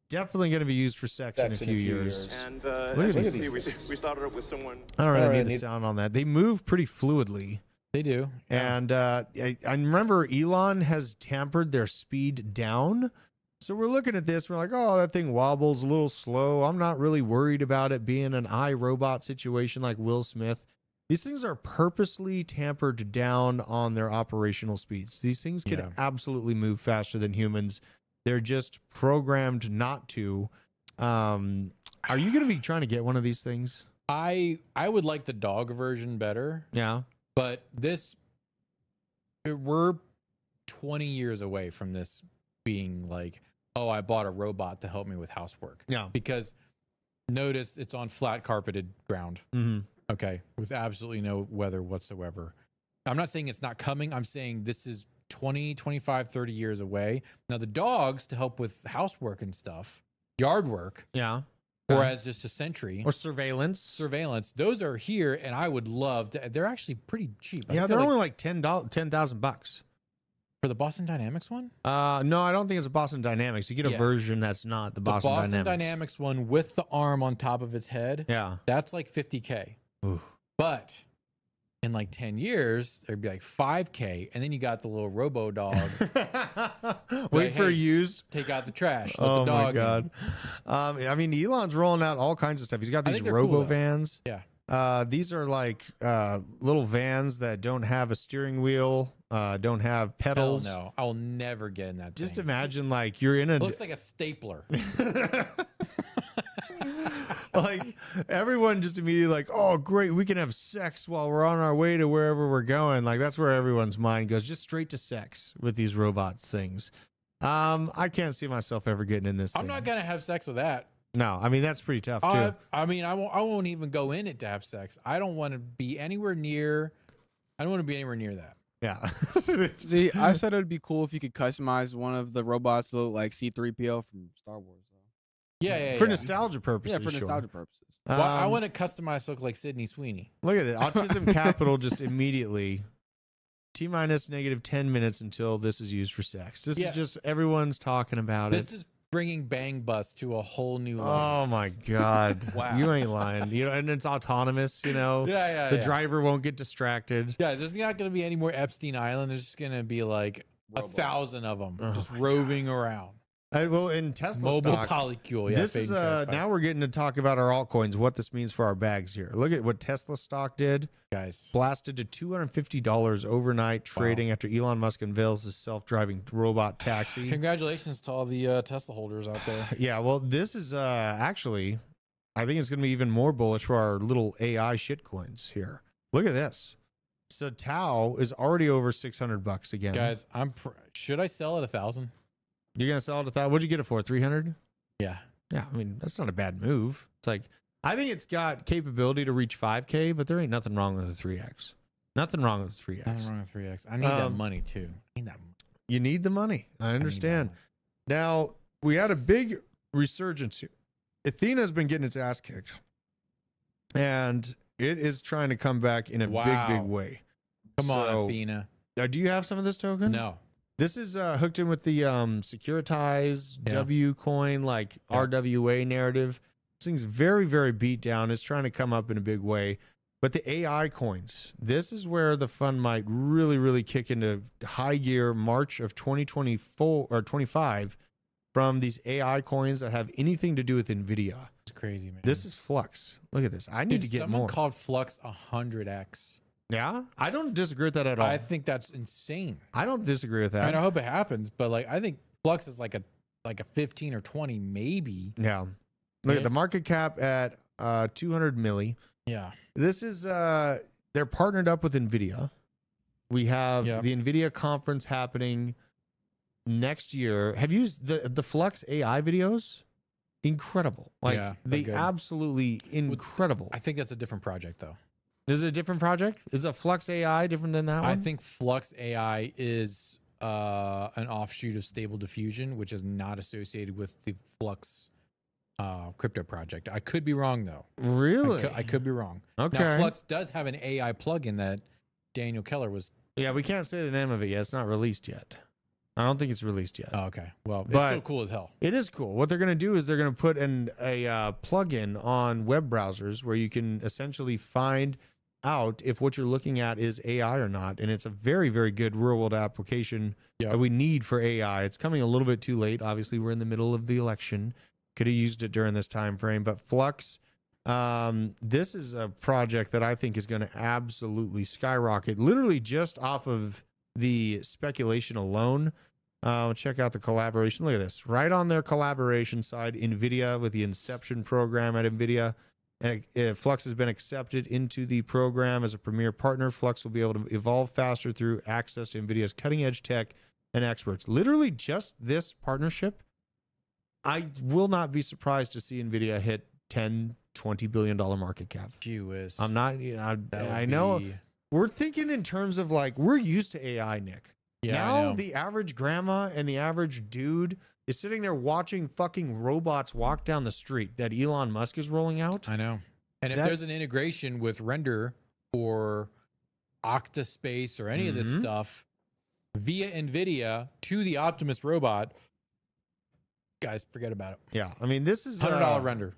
Definitely going to be used for sex in a few years. And look at these. We started up with someone. I don't really need the sound on that. They move pretty fluidly. They do. Yeah. And I remember Elon has tampered their speed down. So we're looking at this. We're like, oh, that thing wobbles a little slow. I'm not really worried about it being an iRobot situation like Will Smith. These things are purposely tampered down on their operational speeds. These things can absolutely move faster than humans. They're just programmed not to. Are you going to be trying to get one of these things? I would like the dog version better. Yeah. But we're 20 years away from this being like, oh, I bought a robot to help me with housework. Yeah. Because notice it's on flat carpeted ground. Mm-hmm. Okay. With absolutely no weather whatsoever. I'm not saying it's not coming. I'm saying this is 20, 25, 30 years away. Now the dogs to help with housework and stuff, yard work. Yeah. Whereas just a sentry or surveillance, those are here, and I would love to. They're actually pretty cheap. Yeah, they're only like $10,000 for the Boston Dynamics one. No, I don't think it's a Boston Dynamics. You get a version that's not the Boston Dynamics one with the arm on top of its head. Yeah, that's like $50K. Ooh. But in like 10 years, there'd be like $5K, and then you got the little robo dog. Wait for use. Take out the trash. Let the dog my god! I mean, Elon's rolling out all kinds of stuff. He's got these robo cool, vans. Yeah. These are like little vans that don't have a steering wheel, don't have pedals. Hell no, I will never get in that. Just thing. imagine like you're in a. It looks like a stapler. Like everyone just immediately like, oh great, we can have sex while we're on our way to wherever we're going. Like that's where everyone's mind goes, just straight to sex with these robots things. I can't see myself ever getting in this. I'm not gonna have sex with that. No, I mean that's pretty tough too. I mean, I won't even go in it to have sex. I don't want to be anywhere near. I don't want to be anywhere near that. Yeah. See, I said it'd be cool if you could customize one of the robots to look like C-3PO from Star Wars. Yeah, for nostalgia purposes. Yeah, for nostalgia purposes. Well, I want to customize to look like Sydney Sweeney. Look at it. Autism Capital just immediately T-minus -10 minutes until this is used for sex. This is just everyone's talking about This is bringing Bang Bus to a whole new level. Oh my god. Wow. You ain't lying. And it's autonomous, The driver won't get distracted. Guys, there's not going to be any more Epstein Island. There's just going to be like 1,000 of them just roving around. Well, in Tesla mobile stock, polycule. This is now we're getting to talk about our altcoins, what this means for our bags here. Look at what Tesla stock did, guys. Blasted to $250 overnight trading after Elon Musk unveils his self-driving robot taxi. Congratulations to all the Tesla holders out there. Yeah, well, this is actually, I think it's going to be even more bullish for our little AI shitcoins here. Look at this. So Tau is already over $600 again. Guys, should I sell at 1,000? You're gonna sell it at that? What'd you get it for? 300? Yeah. Yeah. I mean, that's not a bad move. It's like I think it's got capability to reach 5K, but there ain't nothing wrong with the 3X. Nothing wrong with the 3X. Nothing wrong with 3X. I need that money too. I need that. You need the money. I understand. Now we had a big resurgence here. Athena's been getting its ass kicked, and it is trying to come back in a big way. Come on, Athena. Do you have some of this token? No. This is hooked in with the securitized W coin, like RWA narrative. This thing's very, very beat down. It's trying to come up in a big way. But the AI coins, this is where the fun might really, really kick into high gear March of 2024 or 25 from these AI coins that have anything to do with NVIDIA. It's crazy, man. This is Flux. Look at this. I need to get more. Someone called Flux 100x. Yeah, I don't disagree with that at all. I think that's insane. I don't disagree with that. I hope it happens, but like I think Flux is like a 15 or 20 maybe. Yeah. Look at the market cap at 200 milli. Yeah. This is they're partnered up with NVIDIA. We have the NVIDIA conference happening next year. Have you used the Flux AI videos? Incredible. Like they absolutely incredible. I think that's a different project though. Is it a different project? Is a Flux AI different than that one? I think Flux AI is an offshoot of Stable Diffusion, which is not associated with the Flux crypto project. I could be wrong though. Really? I could be wrong. Okay. Now Flux does have an AI plugin that Daniel Keller was. Yeah, we can't say the name of it yet. It's not released yet. I don't think it's released yet. Oh, okay. Well, it's still cool as hell. It is cool. What they're going to do is they're going to put a plugin on web browsers where you can essentially find out if what you're looking at is AI or not. And it's a very, very good real world application that we need for AI. It's coming a little bit too late. Obviously, we're in the middle of the election. Could have used it during this time frame. But Flux, this is a project that I think is going to absolutely skyrocket, literally just off of the speculation alone. Check out the collaboration. Look at this. Right on their collaboration side, NVIDIA with the Inception program at NVIDIA. And Flux has been accepted into the program as a premier partner. Flux will be able to evolve faster through access to NVIDIA's cutting-edge tech and experts. Literally just this partnership, I will not be surprised to see NVIDIA hit $10, $20 billion market cap. Gee whiz. I'm not, I know. We're thinking in terms of like, we're used to AI, Nick. Yeah, now the average grandma and the average dude is sitting there watching fucking robots walk down the street that Elon Musk is rolling out. I know. And if there's an integration with Render or Octaspace or any of this stuff via NVIDIA to the Optimus robot, guys, forget about it. Yeah. I mean, this is $100 render.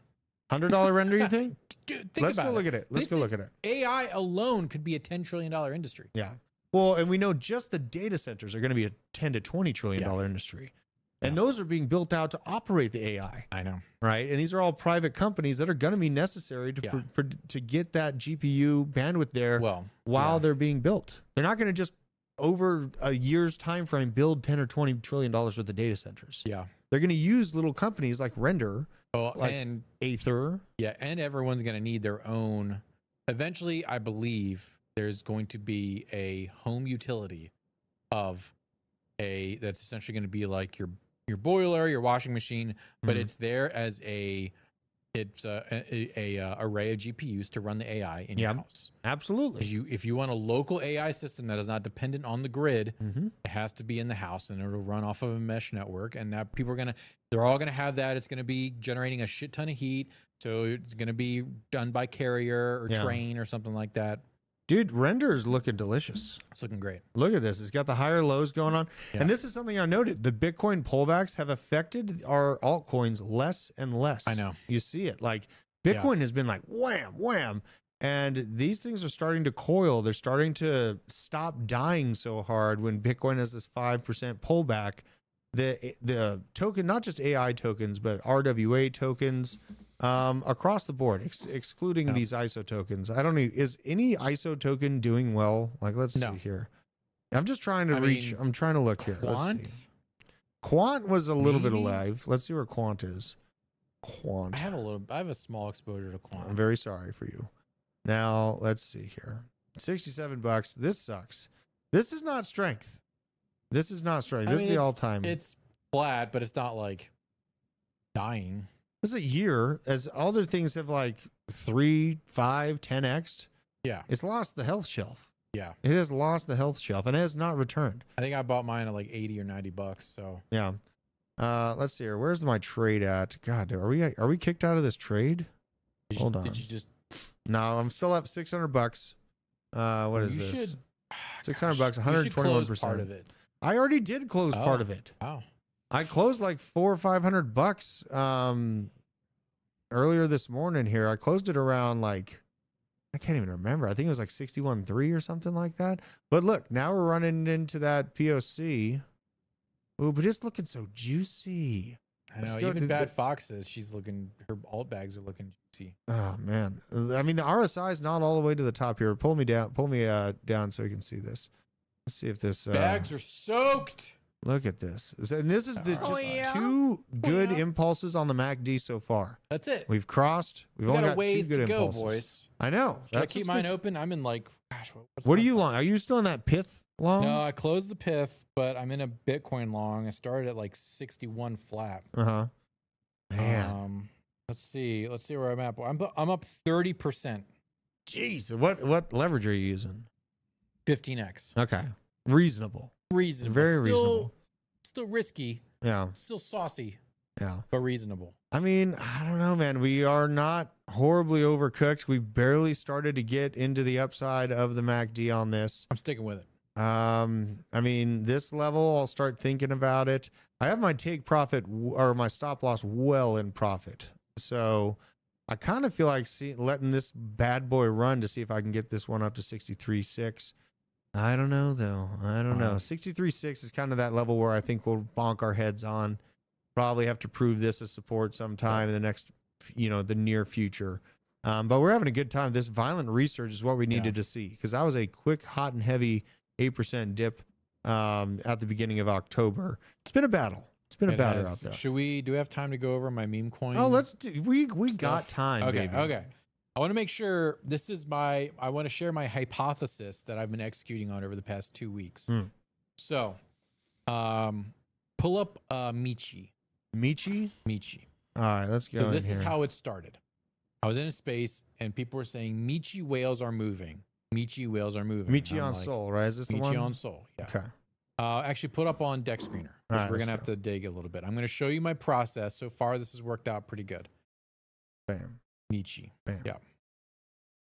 $100 render, you think? Dude, Let's go look at it. Let's go look at it. AI alone could be a $10 trillion industry. Yeah. Well, and we know just the data centers are going to be a $10 to $20 trillion industry. And those are being built out to operate the AI. I know. Right? And these are all private companies that are going to be necessary to get that GPU bandwidth there while they're being built. They're not going to just over a year's time frame build 10 or 20 trillion dollars worth of data centers. Yeah. They're going to use little companies like Render, like and Aether. Yeah, and everyone's going to need their own. Eventually, I believe there's going to be a home utility of that's essentially going to be like your boiler, your washing machine, but it's there as a array of GPUs to run the AI in your house. Absolutely. If you want a local AI system that is not dependent on the grid, it has to be in the house and it'll run off of a mesh network. And that they're all gonna have that. It's gonna be generating a shit ton of heat. So it's gonna be done by carrier or train or something like that. Dude, Render is looking delicious. It's looking great. Look at this. It's got the higher lows going on. Yeah. And this is something I noted. The Bitcoin pullbacks have affected our altcoins less and less. I know. You see it. Like Bitcoin has been like wham, wham. And these things are starting to coil. They're starting to stop dying so hard when Bitcoin has this 5% pullback. The token, not just AI tokens, but RWA tokens, across the board, excluding these ISO tokens. I don't know. Is any ISO token doing well? Like, let's see here. I'm just trying to I'm trying to look here. Quant? Quant was a little bit alive. Let's see where Quant is. Quant. I have a small exposure to Quant. I'm very sorry for you. Now, let's see here. $67. This sucks. This is not strength. This is not strength. This is the all-time. It's flat, but it's not like dying. This is a year as other things have like 3, 5, 10x'd. Yeah. It's lost the health shelf. Yeah. It has lost the health shelf and it has not returned. I think I bought mine at like $80 or $90. So yeah. Let's see here. Where's my trade at? God, are we kicked out of this trade? Hold on. Did you just? No, I'm still up $600. What is this? $600, 121%. Part of it. I already did close part of it. Wow. I closed like $400 or $500 earlier this morning here. I closed it around like, I can't even remember. I think it was like 61.3 or something like that. But look, now we're running into that POC. Ooh, but it's looking so juicy. I know. Even Bad Fox says her alt bags are looking juicy. Oh man. I mean, the RSI is not all the way to the top here. Pull me down so you can see this. Let's see if this bags are soaked. Look at this. And this is the Oh, just yeah. two good yeah. impulses on the MACD so far. That's it. We've crossed. We've We only got got a ways two good to go, impulses. boys. I know. Should I That's keep what's mine been- open? I'm in like, gosh, what's What are my you plan? long? Are you still in that pith long? No, I closed the pith, but I'm in a Bitcoin long. I started at like 61 flat. Uh-huh. Man. Let's see where I'm at. I'm up 30%. Jeez. What leverage are you using? 15x. Okay. Reasonable. Reasonable. Very reasonable. Still risky. Yeah. Still saucy, Yeah. but reasonable. I mean, I don't know, man. We are not horribly overcooked. We've barely started to get into the upside of the MACD on this. I'm sticking with it. I mean, this level, I'll start thinking about it. I have my take profit or my stop loss well in profit. So I kind of feel like letting this bad boy run to see if I can get this one up to 63.6. I don't know, though. I don't know. 63.6 is kind of that level where I think we'll bonk our heads on. Probably have to prove this as support sometime in the next, the near future. But we're having a good time. This violent resurge is what we needed to see, because that was a quick, hot, and heavy 8% dip at the beginning of October. It's been a battle. It's been a battle out there. Do we have time to go over my meme coin? Oh, let's do. We got time. Okay, baby. okay. I want to make sure I want to share my hypothesis that I've been executing on over the past 2 weeks. So, pull up Michi. Michi. All right, let's go. This is how it started. I was in a space and people were saying Michi whales are moving. Michi whales are moving. Michi on Sol, right? Is this the one? Michi on Sol. Yeah. Okay. Actually, put up on Deck Screener. All right, We're let's gonna have to dig a little bit. I'm gonna show you my process. So far, this has worked out pretty good. Bam. Michi. Bam. Yeah.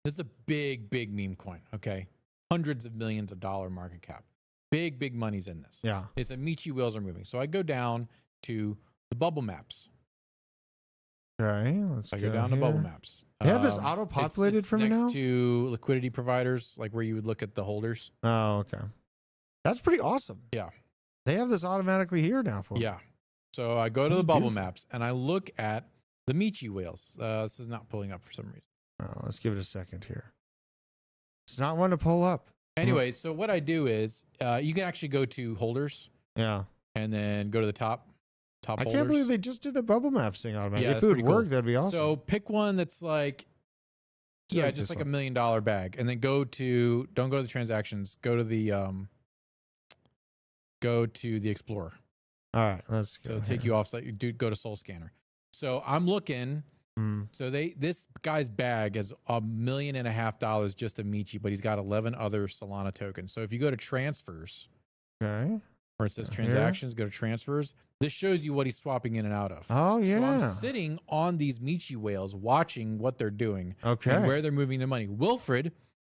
This is a big meme coin. Okay. Hundreds of millions of dollar market cap. Big money's in this. Yeah. It's a Michi whales are moving. So I go down to the bubble maps. Okay. Let's So I go down to bubble maps. They have this auto-populated it's for me next now? to liquidity providers, like where you would look at the holders. Oh, okay. That's pretty awesome. Yeah. They have this automatically here now for me. Yeah. So I go to This the is bubble beautiful. maps and I look at the Michi whales. This is not pulling up for some reason. Oh, let's give it a second here. It's not one to pull up. Anyway, so what I do is you can actually go to holders Yeah. and then go to the top I holders. can't believe they just did the bubble maps thing automatically. Yeah, If that's it would pretty cool. work, that'd be awesome. So pick one that's like, Just like just this like one. $1 million bag, and then don't go to the transactions. Go to the Explorer. All right, let's go. So it'll take you off site. You go to Soul Scanner. So I'm looking. So this guy's bag is $1.5 million just a Michi, but he's got 11 other Solana tokens. So if you go to transfers, Okay. where it says Here. transactions, go to transfers. This shows you what he's swapping in and out of. Oh, yeah. So I'm sitting on these Michi whales, watching what they're doing Okay. and where they're moving their money. Wilfred,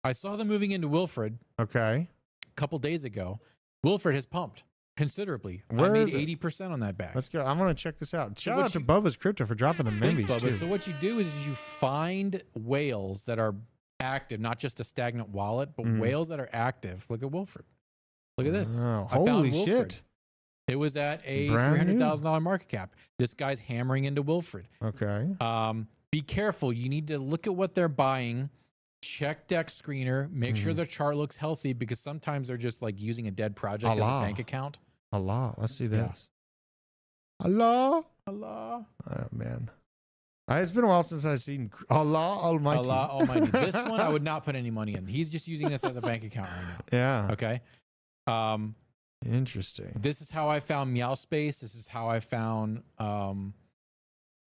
I saw them moving into Wilfred Okay. a couple days ago. Wilfred has pumped considerably. Where I made is it? 80% on that bag. Let's go. I'm going to check this out. So Shout what out to you- Bubba's Crypto for dropping the Thanks, membies, Bubba. too. So what you do is you find whales that are active, not just a stagnant wallet, but whales that are active. Look at Wilfred. Look at this. Oh, I found holy Wilfred. shit. It was at a Brand new. $300,000 market cap. This guy's hammering into Wilfred. Okay. Be careful. You need to look at what they're buying. Check Deck Screener. Make sure their chart looks healthy, because sometimes they're just like using a dead project as a Allah. bank account. Allah. Let's see Yeah. this. Allah. Allah. Oh, man. It's been a while since I've seen Allah Almighty. Allah Almighty. This one I would not put any money in. He's just using this as a bank account right now. Yeah. Okay. Interesting. This is how I found Meow Space. This is how I found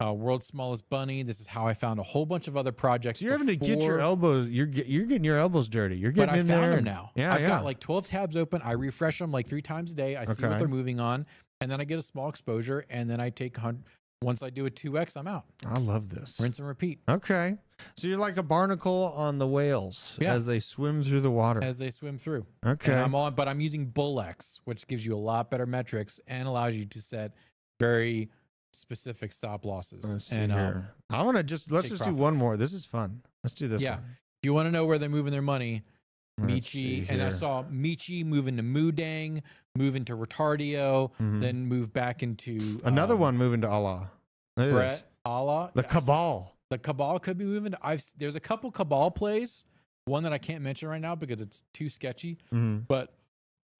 World's Smallest Bunny. This is how I found a whole bunch of other projects. So you're having to get your before- elbows. You're getting your elbows dirty. You're But getting I in found there. her now. Yeah, I've got like 12 tabs open. I refresh them like 3 times a day. I see what Okay. they're moving on, and then I get a small exposure, and then I take 100. Once I do a 2x, I'm out. I love this. Rinse and repeat Okay. So you're like a barnacle on the whales Yeah. as they swim through the water. as they swim through. Okay. And but I'm using BullX, which gives you a lot better metrics and allows you to set very specific stop losses. Let's see and here. I want to let's take just do one profits. more. This is fun. Let's do this Yeah. one. if you want to know where they're moving their money, Let's see Michi, and I here. saw Michi move into Moodang, move into Retardio, then move back into Another one moving to Allah. Look at this. Brett Allah. The Yes. Cabal. The Cabal could be moving. There's a couple Cabal plays. One that I can't mention right now because it's too sketchy. But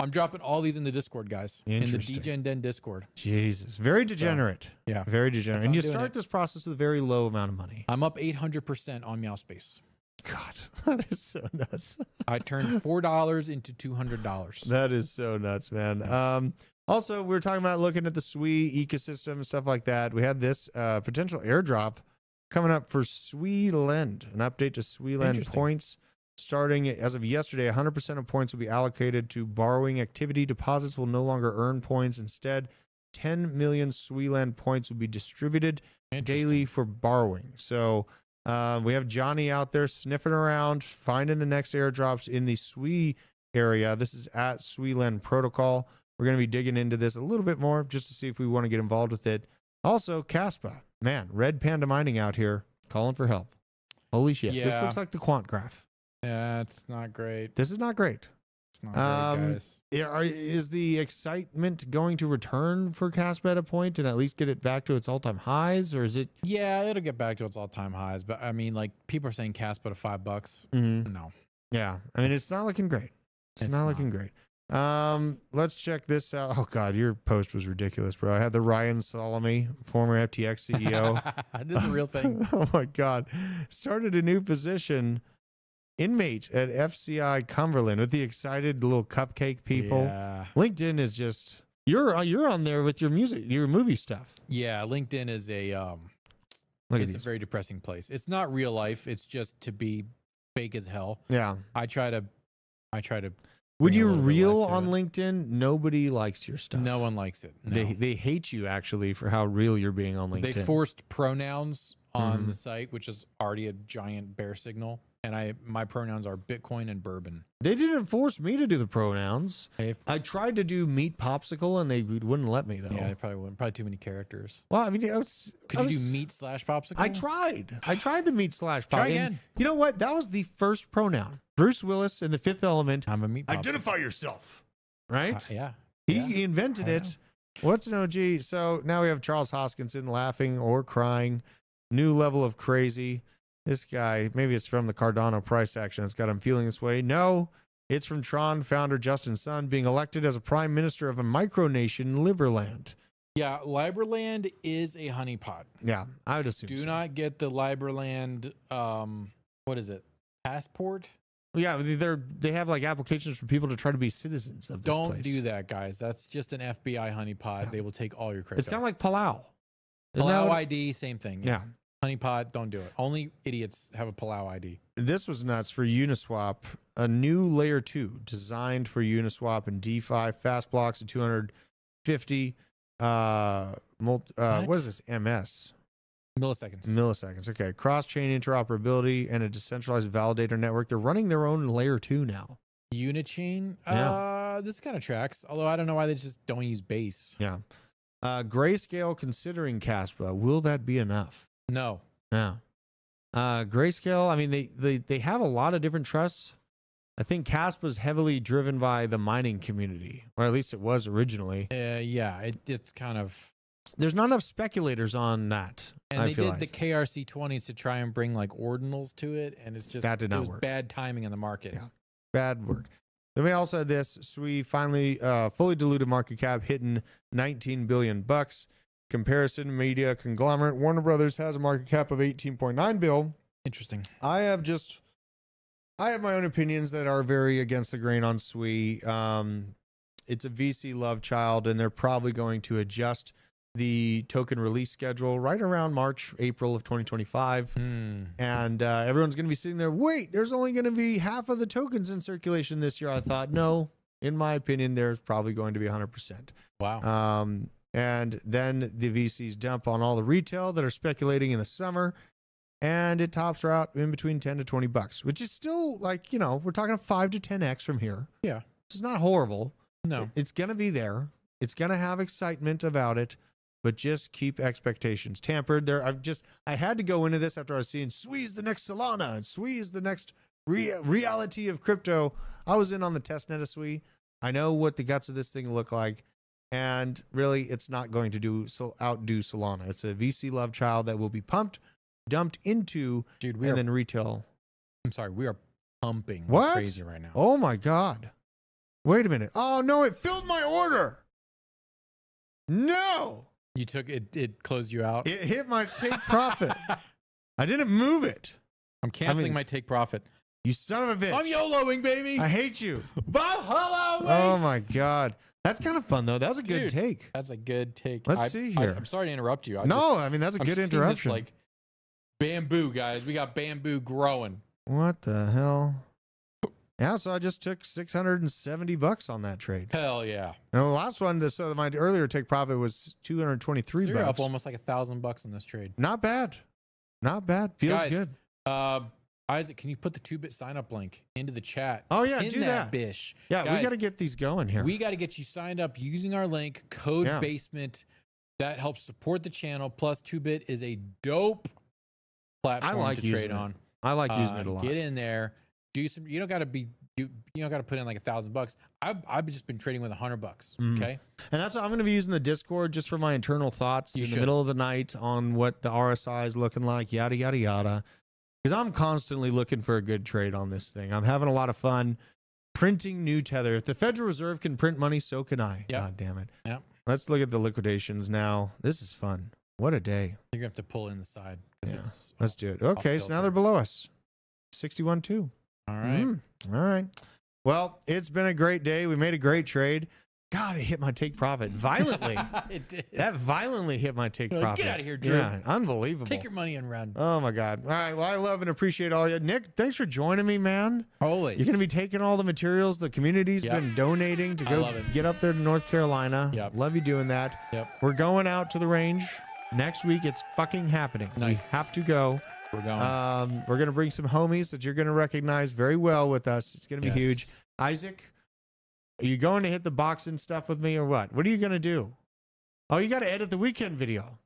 I'm dropping all these in the Discord, guys. In the Interesting. DJ Den Discord. Jesus, very degenerate. Yeah. Very degenerate. That's And how you I'm doing start it. this process with a very low amount of money. I'm up 800% on Meowspace. God, that is so nuts. I turned $4 into $200. That is so nuts, man. Also, we were talking about looking at the SWE ecosystem and stuff like that. We had this potential airdrop coming up for SWE Lend, an update to SWE Lend Interesting. points. Starting as of yesterday, 100% of points will be allocated to borrowing activity. Deposits will no longer earn points. Instead, 10 million SWE Lend points will be distributed daily for borrowing. So we have Johnny out there sniffing around, finding the next airdrops in the SWE area. This is at SWE Lend Protocol. We're going to be digging into this a little bit more just to see if we want to get involved with it. Also, Caspa, man, Red Panda Mining out here calling for help. Holy shit. This Yeah. looks like the quant graph. Yeah, it's not great. This is not great. It's not great, guys. Is the excitement going to return for Caspa at a point and at least get it back to its all-time highs, or is it? Yeah, it'll get back to its all-time highs. But I mean, like, people are saying Caspa to $5. Mhm. No. Yeah, I mean, it's not looking great. It's not looking great. Let's check this out. Oh God, your post was ridiculous, bro. I had the Ryan Salome, former FTX CEO. This is a real thing. Oh my God, started a new position, inmate at FCI Cumberland, with the excited little cupcake people. Yeah. LinkedIn is just you're on there with your music, your movie stuff. Yeah, LinkedIn is a Look at it's a these. very depressing place. It's not real life. It's just to be fake as hell. Yeah. I try to When bring a you little bit of reel life to on it. LinkedIn, nobody likes your stuff. No one likes it. No. They hate you actually for how real you're being on LinkedIn. They forced pronouns on Mhm. the site, which is already a giant bear signal. And my pronouns are Bitcoin and bourbon. They didn't force me to do the pronouns. Hey, I tried to do meat popsicle and they wouldn't let me though. yeah, they probably wouldn't. Probably too many characters. Well, I mean, Could you do meat / popsicle? I tried the meat / pop. Try and again. You know what? That was the first pronoun. Bruce Willis in The Fifth Element. I'm a meat popsicle. Identify yourself. Right? Yeah. He invented I it. What's an OG? So now we have Charles Hoskinson laughing or crying. New level of crazy. This guy, maybe it's from the Cardano price action that's got him feeling this way. No, it's from Tron founder Justin Sun being elected as a prime minister of a micronation, Liberland. Yeah, Liberland is a honeypot. Yeah, I would assume Do so. not get the Liberland, what is it? Passport? Yeah, they have like applications for people to try to be citizens of this Don't place. do that, guys. That's just an FBI honeypot. Yeah. They will take all your crypto. It's kind of like Palau. Isn't that Palau what- ID, same thing. Yeah. Honeypot, don't do it. Only idiots have a Palau ID. This was nuts for Uniswap. A new layer 2 designed for Uniswap and DeFi, fast blocks at 250. What is this? MS. Milliseconds. Okay. Cross-chain interoperability and a decentralized validator network. They're running their own layer 2 now. Unichain? Yeah. This kind of tracks. Although I don't know why they just don't use base. Yeah. Grayscale considering Caspa. Will that be enough? No. No. Grayscale, I mean, they have a lot of different trusts. I think Caspa is heavily driven by the mining community, or at least it was originally. Yeah, it's kind of. There's not enough speculators on that. And I they feel did like. the KRC20s to try and bring like ordinals to it, and it's just That did not it was work. bad timing in the market. Yeah. Bad work. Then we also had this SWE finally fully diluted market cap hitting $19 billion. Comparison media conglomerate Warner Brothers has a market cap of 18.9 bill. Interesting. I have my own opinions that are very against the grain on SWE. It's a VC love child, and they're probably going to adjust the token release schedule right around March, April of 2025. And everyone's going to be sitting there, wait, there's only going to be half of the tokens in circulation this year. I thought, no, in my opinion, there's probably going to be 100%. Wow. And then the VCs dump on all the retail that are speculating in the summer, and it tops out in between 10 to 20 bucks, which is still like, we're talking 5 to 10x from here. Yeah. It's not horrible. No. It's going to be there. It's going to have excitement about it, but just keep expectations tempered. I had to go into this after I was seeing SWE's the next Solana and SWE's the next reality of crypto. I was in on the testnet of SWE. I know what the guts of this thing look like. And really, it's not going to outdo Solana. It's a VC love child that will be dumped into, Dude, and then retail. I'm sorry, we are pumping What? crazy right now. Oh my God. Wait a minute. Oh, no, it filled my order. No. You took it. It closed you out. It hit my take profit. I didn't move it. I'm canceling my take profit. You son of a bitch. I'm YOLOing, baby. I hate you. Valhalla waits. Oh, my God. That's kind of fun, though. That was a good take. That's a good take. Let's see here. I'm sorry to interrupt you. I mean, that's a good interruption. Like bamboo, guys. We got bamboo growing. What the hell? Yeah, so I just took $670 on that trade. Hell yeah. And the last one, so my earlier take profit was $223. So you're up almost like $1,000 on this trade. Not bad. Not bad. Feels guys, good. Isaac, can you put the 2-bit sign up link into the chat? Oh, yeah, Pin do that. Bish. Yeah, guys, we got to get these going here. We got to get you signed up using our link, code basement. That helps support the channel. Plus, 2-bit is a dope platform to trade on. I like using it a lot. Get in there. Do some. You don't got to put in like $1,000. I've just been trading with $100. Okay. And that's what I'm going to be using the Discord just for my internal thoughts in the middle of the night on what the RSI is looking like, yada, yada, yada. Because I'm constantly looking for a good trade on this thing. I'm having a lot of fun printing new tether. If the Federal Reserve can print money, so can I. Yep. God damn it. Yep. Let's look at the liquidations now. This is fun. What a day. You're going to have to pull in the side. Yeah. Let's do it. Okay, so now they're below us. 61.2. All right. All right. Well, it's been a great day. We made a great trade. God, it hit my take profit violently. It did. That violently hit my take profit. Get out of here, Drew. Yeah, unbelievable. Take your money and run. Oh, my God. All right. Well, I love and appreciate all you. Nick, thanks for joining me, man. Always. You're going to be taking all the materials the community's been donating to go get up there to North Carolina. Yep. Love you doing that. Yep. We're going out to the range next week. It's fucking happening. Nice. We have to go. We're going. We're going to bring some homies that you're going to recognize very well with us. It's going to be huge. Isaac, are you going to hit the boxing stuff with me or what? What are you going to do? Oh, you got to edit the weekend video.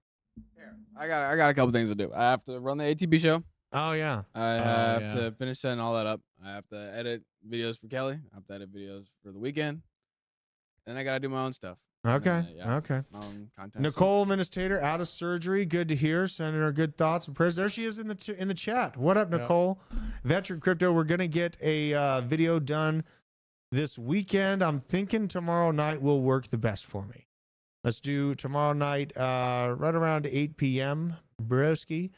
Here, I got a couple things to do. I have to run the ATB show. Oh, yeah. I have to finish setting all that up. I have to edit videos for Kelly. I have to edit videos for the weekend. And I got to do my own stuff. Okay. Okay. Content Nicole Ministator out of surgery. Good to hear. Sending her good thoughts and prayers. There she is in the chat. What up, Nicole? Veteran Crypto. We're gonna get a video done this weekend. I'm thinking tomorrow night will work the best for me. Let's do tomorrow night, right around 8 p.m. Broski.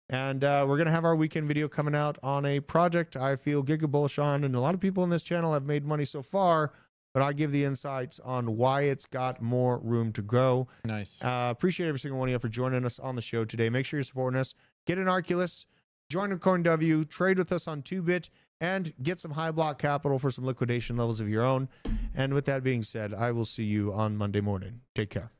And we're gonna have our weekend video coming out on a project I feel giga bullish on, and a lot of people in this channel have made money so far. But I give the insights on why it's got more room to grow. Nice. Appreciate every single one of you for joining us on the show today. Make sure you're supporting us. Get an Arculus, join a CoinW, trade with us on 2-Bit, and get some high block capital for some liquidation levels of your own. And with that being said, I will see you on Monday morning. Take care.